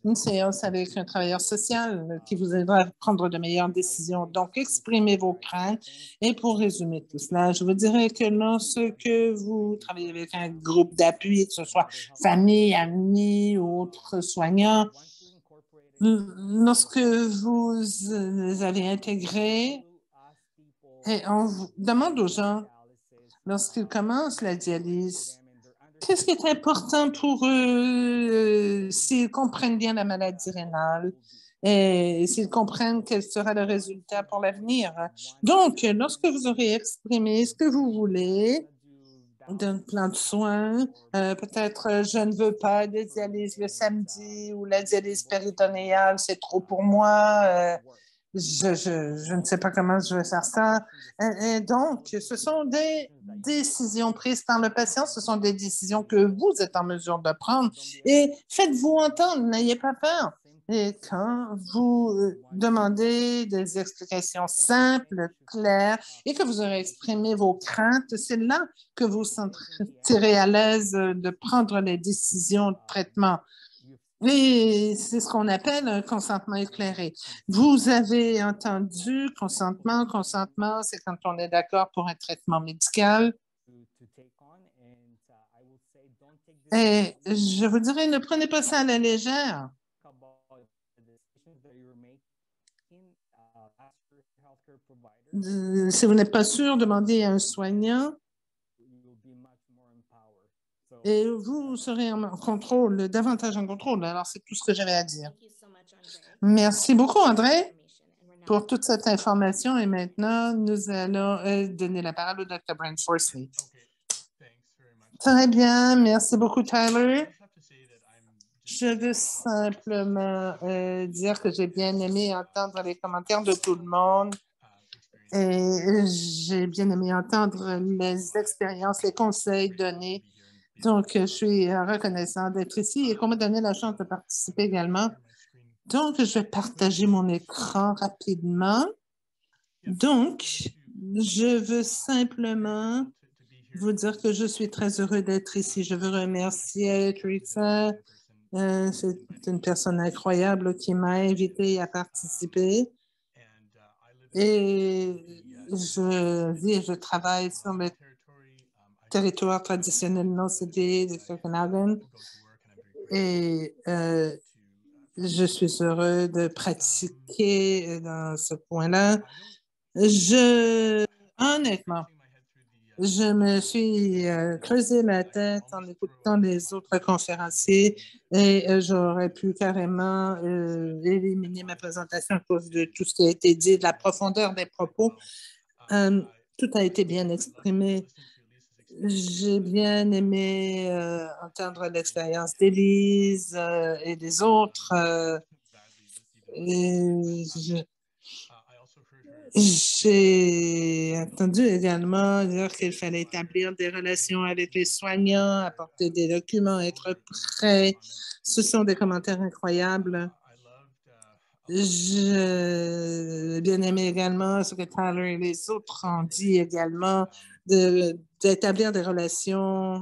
une séance avec un travailleur social qui vous aidera à prendre de meilleures décisions. Donc, exprimez vos craintes. Et pour résumer tout cela, je vous dirais que lorsque vous travaillez avec un groupe d'appui, que ce soit famille, amis ou autres soignants, lorsque vous avez intégré Et on demande aux gens, lorsqu'ils commencent la dialyse, qu'est-ce qui est important pour eux s'ils comprennent bien la maladie rénale et s'ils comprennent quel sera le résultat pour l'avenir. Donc, lorsque vous aurez exprimé ce que vous voulez d'un plan de soins, peut-être je ne veux pas de dialyse le samedi ou la dialyse péritonéale, c'est trop pour moi. Je ne sais pas comment je vais faire ça. Et donc, ce sont des décisions prises par le patient, ce sont des décisions que vous êtes en mesure de prendre et faites-vous entendre, n'ayez pas peur. Et quand vous demandez des explications simples, claires et que vous aurez exprimé vos craintes, c'est là que vous vous sentirez à l'aise de prendre les décisions de traitement. Et c'est ce qu'on appelle un consentement éclairé. Vous avez entendu consentement. Consentement, c'est quand on est d'accord pour un traitement médical. Et je vous dirais, ne prenez pas ça à la légère. Si vous n'êtes pas sûr, demandez à un soignant. Et vous serez en contrôle, davantage en contrôle. Alors, c'est tout ce que j'avais à dire. Merci beaucoup, André, pour toute cette information. Et maintenant, nous allons donner la parole au Dr. Brent Forsley. Très bien. Merci beaucoup, Tyler. Je veux simplement dire que j'ai bien aimé entendre les commentaires de tout le monde. Et j'ai bien aimé entendre les expériences, les conseils donnés. Donc, je suis reconnaissant d'être ici et qu'on m'a donné la chance de participer également. Donc, je vais partager mon écran rapidement. Donc, je veux simplement vous dire que je suis très heureux d'être ici. Je veux remercier Teresa. C'est une personne incroyable qui m'a invité à participer. Et je vis et je travaille sur le territoire traditionnel non cédé de Okanagan. Et je suis heureux de pratiquer dans ce point-là. Honnêtement, je me suis creusé la tête en écoutant les autres conférenciers et j'aurais pu carrément éliminer ma présentation à cause de tout ce qui a été dit, de la profondeur des propos. Tout a été bien exprimé. J'ai bien aimé entendre l'expérience d'Élise et des autres. J'ai entendu également dire qu'il fallait établir des relations avec les soignants, apporter des documents, être prêt. Ce sont des commentaires incroyables. J'ai bien aimé également ce que Tyler et les autres ont dit également, d'établir des relations.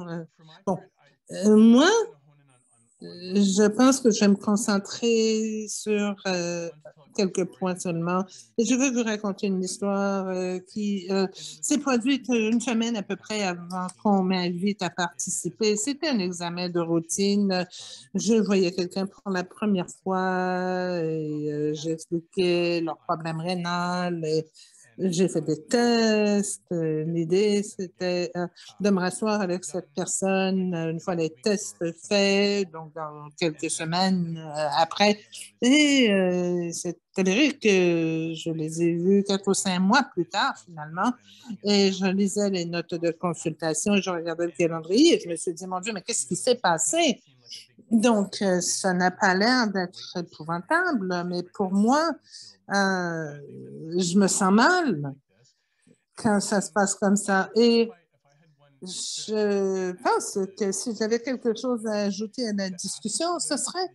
Bon, moi, je pense que je vais me concentrer sur quelques points seulement. Et je veux vous raconter une histoire qui s'est produite une semaine à peu près avant qu'on m'invite à participer. C'était un examen de routine. Je voyais quelqu'un pour la première fois et j'expliquais leur problème rénal. J'ai fait des tests. L'idée, c'était de me rasseoir avec cette personne une fois les tests faits, donc dans quelques semaines après. Et c'est avéré que je les ai vus 4 ou 5 mois plus tard, finalement. Et je lisais les notes de consultation et je regardais le calendrier et je me suis dit, mon Dieu, mais qu'est-ce qui s'est passé? Donc, ça n'a pas l'air d'être épouvantable, mais pour moi, je me sens mal quand ça se passe comme ça. Et je pense que si j'avais quelque chose à ajouter à la discussion, ce serait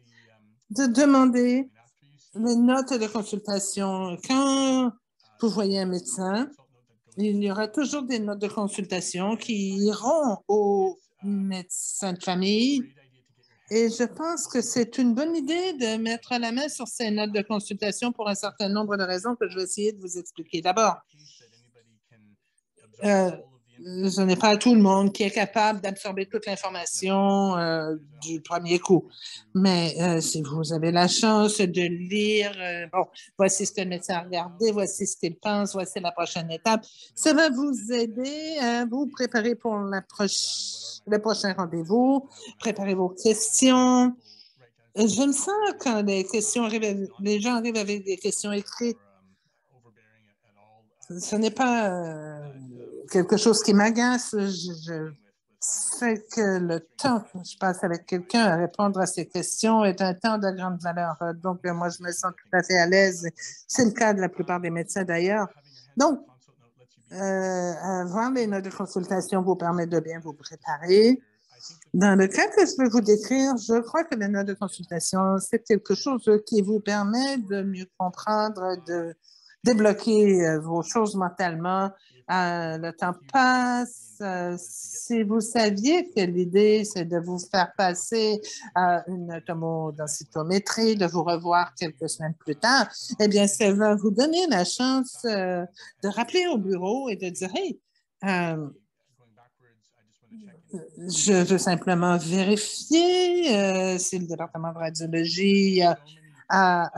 de demander les notes de consultation. Quand vous voyez un médecin, il y aura toujours des notes de consultation qui iront au médecin de famille. Et je pense que c'est une bonne idée de mettre la main sur ces notes de consultation pour un certain nombre de raisons que je vais essayer de vous expliquer. D'abord, ce n'est pas tout le monde qui est capable d'absorber toute l'information du premier coup. Mais si vous avez la chance de lire, bon, voici ce que le médecin a regardé, voici ce qu'il pense, voici la prochaine étape, ça va vous aider à vous préparer pour le prochain rendez-vous, préparer vos questions. J'aime ça quand les gens arrivent avec des questions écrites. Ce n'est pas quelque chose qui m'agace. Je sais que le temps que je passe avec quelqu'un à répondre à ces questions est un temps de grande valeur. Donc, moi, je me sens tout à fait à l'aise. C'est le cas de la plupart des médecins d'ailleurs. Donc, avoir les notes de consultation vous permet de bien vous préparer. Dans le cas que je vais vous décrire, je crois que les notes de consultation, c'est quelque chose qui vous permet de mieux comprendre, de débloquer vos choses mentalement. Le temps passe. Si vous saviez que l'idée, c'est de vous faire passer à une tomodensitométrie, de vous revoir quelques semaines plus tard, eh bien, ça va vous donner la chance de rappeler au bureau et de dire, « Hey, je veux simplement vérifier si le département de radiologie a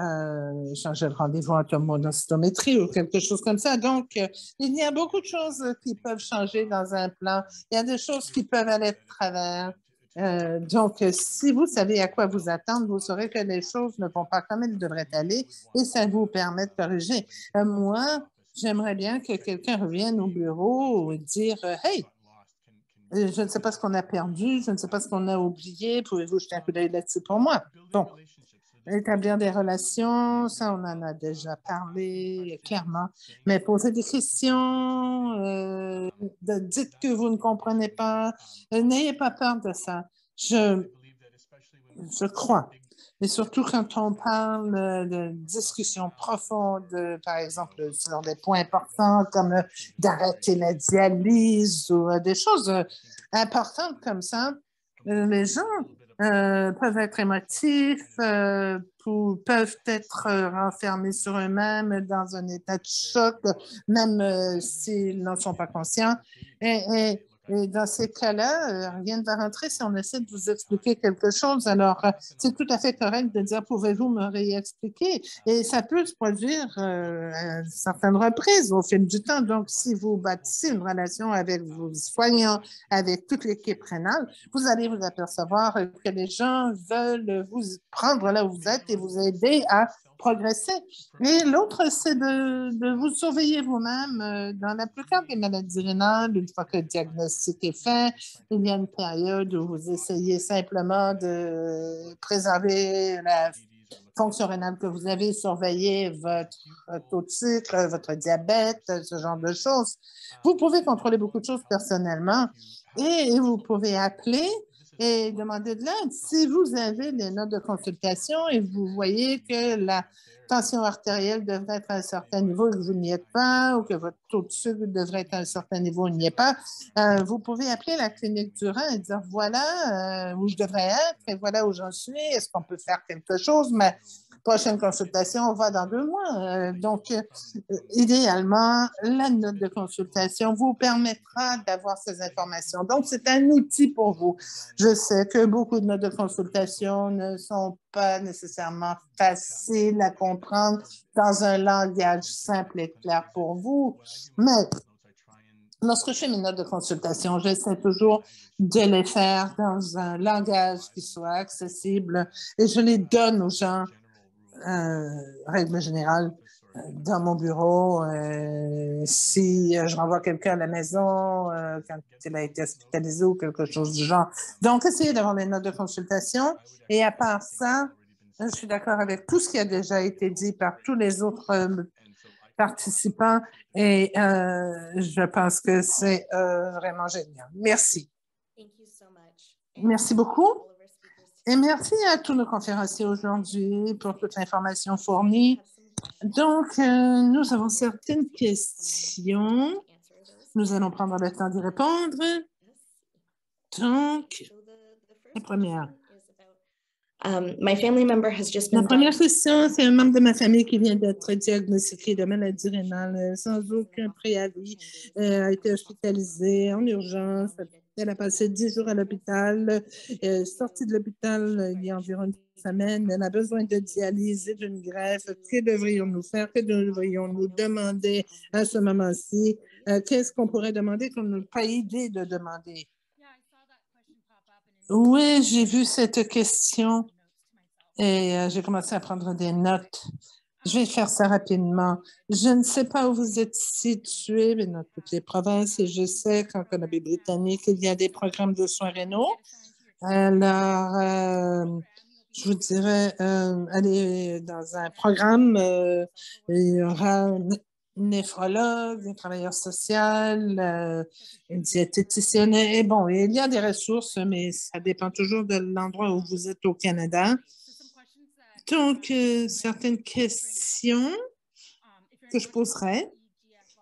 changé le rendez-vous en tomodensitométrie ou quelque chose comme ça. » Donc, il y a beaucoup de choses qui peuvent changer dans un plan. Il y a des choses qui peuvent aller de travers. Donc, si vous savez à quoi vous attendre, vous saurez que les choses ne vont pas comme elles devraient aller et ça vous permet de corriger. Moi, j'aimerais bien que quelqu'un revienne au bureau et dire « Hey, je ne sais pas ce qu'on a perdu, je ne sais pas ce qu'on a oublié. Pouvez-vous jeter un coup d'œil là-dessus pour moi? » Bon, établir des relations, ça, on en a déjà parlé clairement. Mais poser des questions, dites que vous ne comprenez pas, n'ayez pas peur de ça. Je crois. Et surtout quand on parle de discussions profondes, par exemple, sur des points importants comme d'arrêter la dialyse ou des choses importantes comme ça, les gens peuvent être émotifs, peuvent être renfermés sur eux-mêmes dans un état de choc, même s'ils n'en sont pas conscients. Et dans ces cas-là, rien ne va rentrer si on essaie de vous expliquer quelque chose. Alors, c'est tout à fait correct de dire, pouvez-vous me réexpliquer? Et ça peut se produire à certaines reprises au fil du temps. Donc, si vous bâtissez une relation avec vos soignants, avec toute l'équipe rénale, vous allez vous apercevoir que les gens veulent vous prendre là où vous êtes et vous aider à progresser. Et l'autre, c'est de vous surveiller vous-même. Dans la plupart des maladies rénales, une fois que le diagnostic est fait, il y a une période où vous essayez simplement de préserver la fonction rénale que vous avez, surveiller votre taux de sucre, votre diabète, ce genre de choses. Vous pouvez contrôler beaucoup de choses personnellement et vous pouvez appeler et demander de l'aide. Si vous avez des notes de consultation et vous voyez que la tension artérielle devrait être à un certain niveau et que vous n'y êtes pas, ou que votre taux de sucre devrait être à un certain niveau et n'y est pas, vous pouvez appeler la clinique du rein et dire voilà où je devrais être et voilà où j'en suis. Est-ce qu'on peut faire quelque chose? Mais prochaine consultation va dans 2 mois. Donc, idéalement, la note de consultation vous permettra d'avoir ces informations. Donc, c'est un outil pour vous. Je sais que beaucoup de notes de consultation ne sont pas nécessairement faciles à comprendre dans un langage simple et clair pour vous, mais lorsque je fais mes notes de consultation, j'essaie toujours de les faire dans un langage qui soit accessible et je les donne aux gens règle générale, dans mon bureau, si je renvoie quelqu'un à la maison quand il a été hospitalisé ou quelque chose du genre. Donc, essayez d'avoir les notes de consultation. Et à part ça, je suis d'accord avec tout ce qui a déjà été dit par tous les autres participants et je pense que c'est vraiment génial. Merci. Merci beaucoup. Et merci à tous nos conférenciers aujourd'hui pour toute l'information fournie. Donc, nous avons certaines questions. Nous allons prendre le temps d'y répondre. Donc, la première. My family member has just Ma been première question, c'est un membre de ma famille qui vient d'être diagnostiqué de maladie rénale sans aucun préavis, a été hospitalisée en urgence. Elle a passé 10 jours à l'hôpital, sortie de l'hôpital il y a environ une semaine. Elle a besoin de dialyse et d'une greffe. Que devrions-nous faire? Que devrions-nous demander à ce moment-ci? Qu'est-ce qu'on pourrait demander qu'on n'a pas idée de demander? Oui, j'ai vu cette question et j'ai commencé à prendre des notes. Je vais faire ça rapidement. Je ne sais pas où vous êtes situé, mais dans toutes les provinces, et je sais qu'en Colombie-Britannique, il y a des programmes de soins rénaux. Alors, je vous dirais, allez dans un programme, il y aura un néphrologue, un travailleur social, une diététicienne. Et bon, il y a des ressources, mais ça dépend toujours de l'endroit où vous êtes au Canada. Donc, certaines questions que je poserais,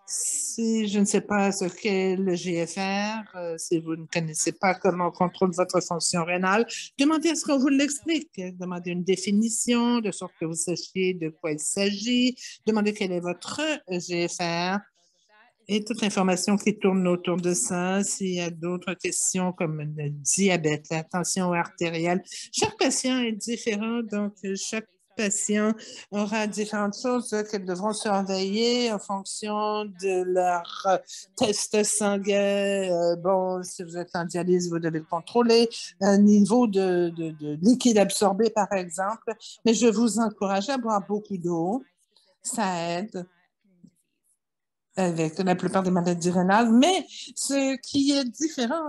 si je ne sais pas ce qu'est le GFR, si vous ne connaissez pas comment on contrôle votre fonction rénale, demandez à ce qu'on vous l'explique. Demandez une définition de sorte que vous sachiez de quoi il s'agit. Demandez quel est votre GFR et toute l'information qui tourne autour de ça. S'il y a d'autres questions comme le diabète, la tension artérielle, chaque patient est différent, donc chaque patient aura différentes choses qu'ils devront surveiller en fonction de leur test sanguin. Bon, si vous êtes en dialyse, vous devez le contrôler. Un niveau de liquide absorbé, par exemple. Mais je vous encourage à boire beaucoup d'eau. Ça aide avec la plupart des maladies rénales. Mais ce qui est différent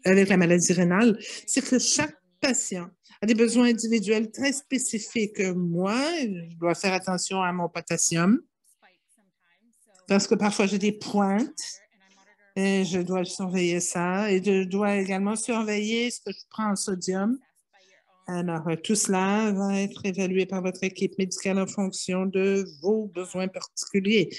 avec la maladie rénale, c'est que chaque patient a des besoins individuels très spécifiques. Moi, je dois faire attention à mon potassium parce que parfois j'ai des pointes et je dois surveiller ça. Et je dois également surveiller ce que je prends en sodium. Alors, tout cela va être évalué par votre équipe médicale en fonction de vos besoins particuliers.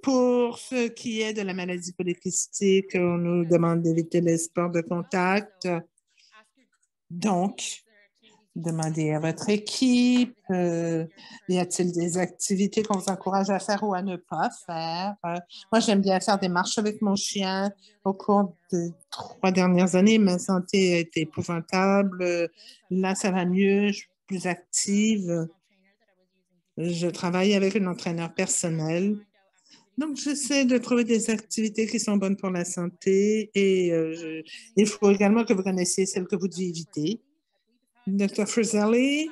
Pour ce qui est de la maladie polycystique, on nous demande d'éviter les sports de contact. Donc, demandez à votre équipe, y a-t-il des activités qu'on vous encourage à faire ou à ne pas faire? Moi, j'aime bien faire des marches avec mon chien. Au cours des 3 dernières années, ma santé a été épouvantable. Là, ça va mieux, je suis plus active. Je travaille avec un entraîneur personnel. Donc, j'essaie de trouver des activités qui sont bonnes pour la santé et il faut également que vous connaissiez celles que vous devez éviter. Dr. Frizzelli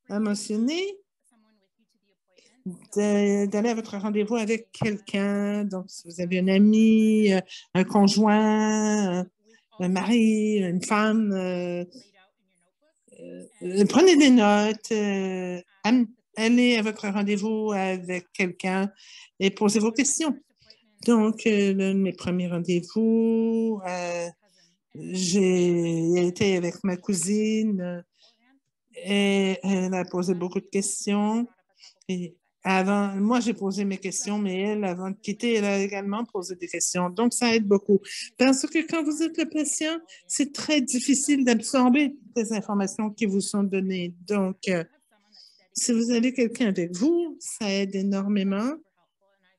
a mentionné d'aller à votre rendez-vous avec quelqu'un. Donc, si vous avez un ami, un conjoint, un mari, une femme, prenez des notes, allez à votre rendez-vous avec quelqu'un et posez vos questions. Donc, l'un de mes premiers rendez-vous, j'ai été avec ma cousine et elle a posé beaucoup de questions. Et moi, j'ai posé mes questions, mais elle, avant de quitter, elle a également posé des questions. Donc, ça aide beaucoup. Parce que quand vous êtes le patient, c'est très difficile d'absorber les informations qui vous sont données. Donc, si vous avez quelqu'un avec vous, ça aide énormément.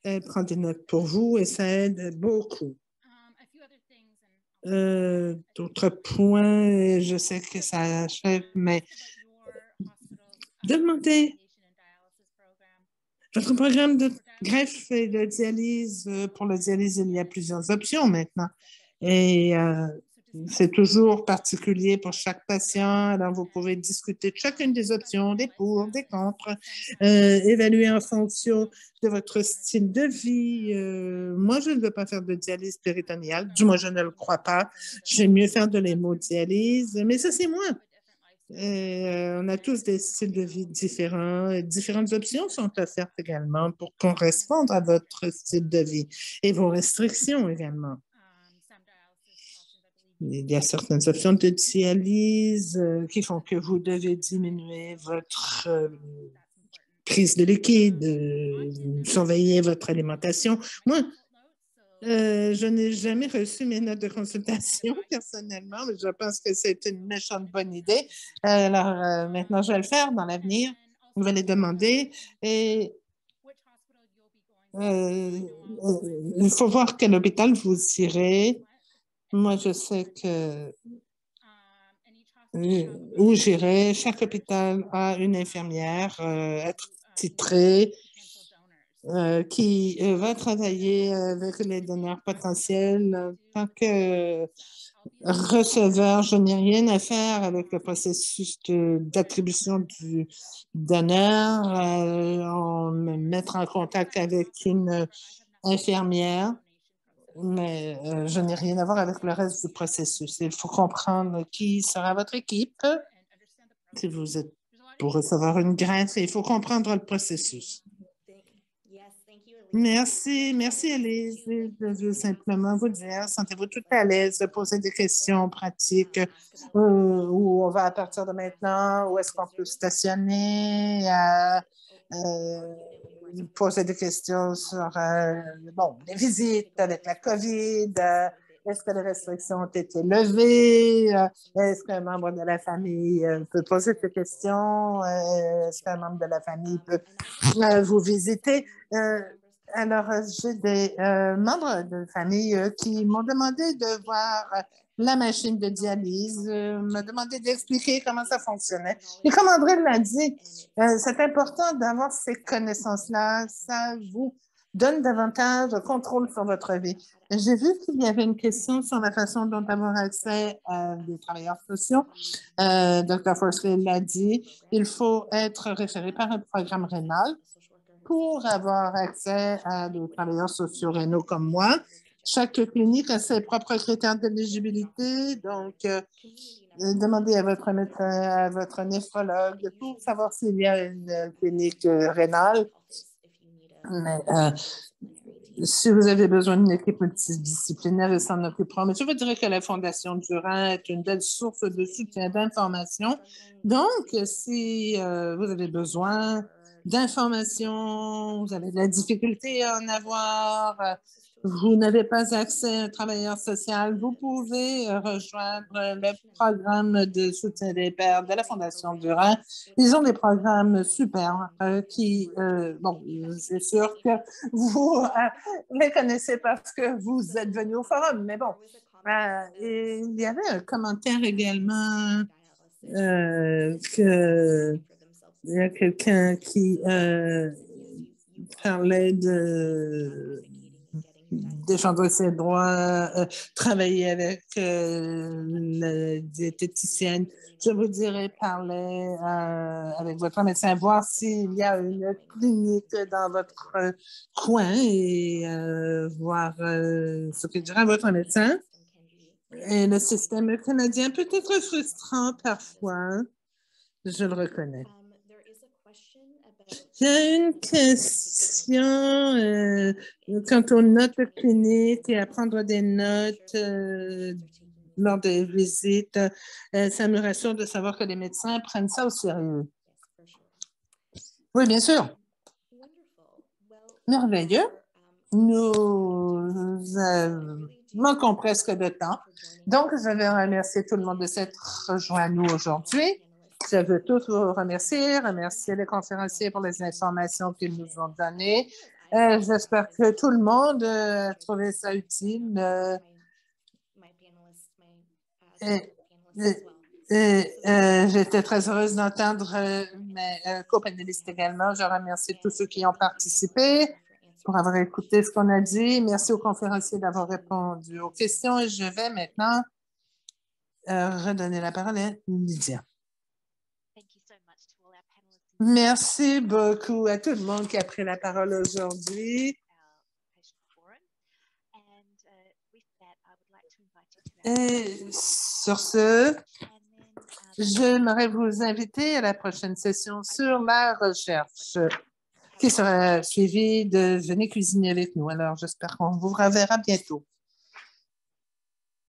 Elle prend des notes pour vous et ça aide beaucoup. D'autres points, je sais que ça achève, mais demandez. Votre programme de greffe et de dialyse, pour la dialyse, il y a plusieurs options maintenant. Et c'est toujours particulier pour chaque patient. Alors, vous pouvez discuter de chacune des options, des pour, des contre, évaluer en fonction de votre style de vie. Moi, je ne veux pas faire de dialyse péritonéale. Du moins, je ne le crois pas. J'aime mieux faire de l'hémodialyse, mais ça, c'est moi. On a tous des styles de vie différents. Différentes options sont offertes également pour correspondre à votre style de vie et vos restrictions également. Il y a certaines options de dialyse qui font que vous devez diminuer votre prise de liquide, surveiller votre alimentation. Moi, Je n'ai jamais reçu mes notes de consultation personnellement, mais je pense que c'est une méchante bonne idée. Alors, maintenant, je vais le faire dans l'avenir. Je vais les demander et il faut voir quel hôpital vous irez. Moi, je sais que où j'irai, chaque hôpital a une infirmière être titrée qui va travailler avec les donneurs potentiels. Tant que receveur, je n'ai rien à faire avec le processus d'attribution du donneur. On me mettra en contact avec une infirmière, mais je n'ai rien à voir avec le reste du processus. Il faut comprendre qui sera votre équipe. Si vous êtes pour recevoir une greffe, il faut comprendre le processus. Merci, merci Elise. Je veux simplement vous dire, sentez-vous tout à l'aise de poser des questions pratiques où on va à partir de maintenant, où est-ce qu'on peut stationner, poser des questions sur les visites avec la COVID, est-ce que les restrictions ont été levées, est-ce qu'un membre de la famille peut poser ces questions, est-ce qu'un membre de la famille peut vous visiter. Alors, j'ai des membres de famille qui m'ont demandé de voir la machine de dialyse, m'ont demandé d'expliquer comment ça fonctionnait. Et comme André l'a dit, c'est important d'avoir ces connaissances-là. Ça vous donne davantage de contrôle sur votre vie. J'ai vu qu'il y avait une question sur la façon dont avoir accès à des travailleurs sociaux. Dr. Forsley l'a dit, il faut être référé par un programme rénal pour avoir accès à des travailleurs sociaux rénaux comme moi. Chaque clinique a ses propres critères d'éligibilité, donc demandez à votre médecin, à votre néphrologue pour savoir s'il y a une clinique rénale. Mais si vous avez besoin d'une équipe multidisciplinaire, ils s'en occuperont. Mais je vous dirais que la Fondation Durand est une belle source de soutien, d'information. Donc, si vous avez besoin d'informations, vous avez de la difficulté à en avoir, vous n'avez pas accès à un travailleur social, vous pouvez rejoindre le programme de soutien des pairs de la Fondation Durand. Ils ont des programmes super qui, c'est sûr que vous les connaissez parce que vous êtes venu au forum, mais bon. Et il y avait un commentaire également que il y a quelqu'un qui parlait de défendre ses droits, travailler avec la diététicienne. Je vous dirais parler avec votre médecin, voir s'il y a une clinique dans votre coin et voir ce que dira votre médecin. Et le système canadien peut être frustrant parfois, je le reconnais. Il y a une question quant aux notes cliniques et à prendre des notes lors des visites. Ça me rassure de savoir que les médecins prennent ça au sérieux. Oui, bien sûr. Merveilleux. Nous manquons presque de temps. Donc, je vais remercier tout le monde de s'être rejoint à nous aujourd'hui. Je veux tous vous remercier les conférenciers pour les informations qu'ils nous ont données. J'espère que tout le monde a trouvé ça utile. J'étais très heureuse d'entendre mes copanélistes également. Je remercie tous ceux qui ont participé pour avoir écouté ce qu'on a dit. Merci aux conférenciers d'avoir répondu aux questions. Et je vais maintenant redonner la parole à Lydia. Merci beaucoup à tout le monde qui a pris la parole aujourd'hui. Et sur ce, j'aimerais vous inviter à la prochaine session sur la recherche qui sera suivie de Venez cuisiner avec nous. Alors, j'espère qu'on vous reverra bientôt.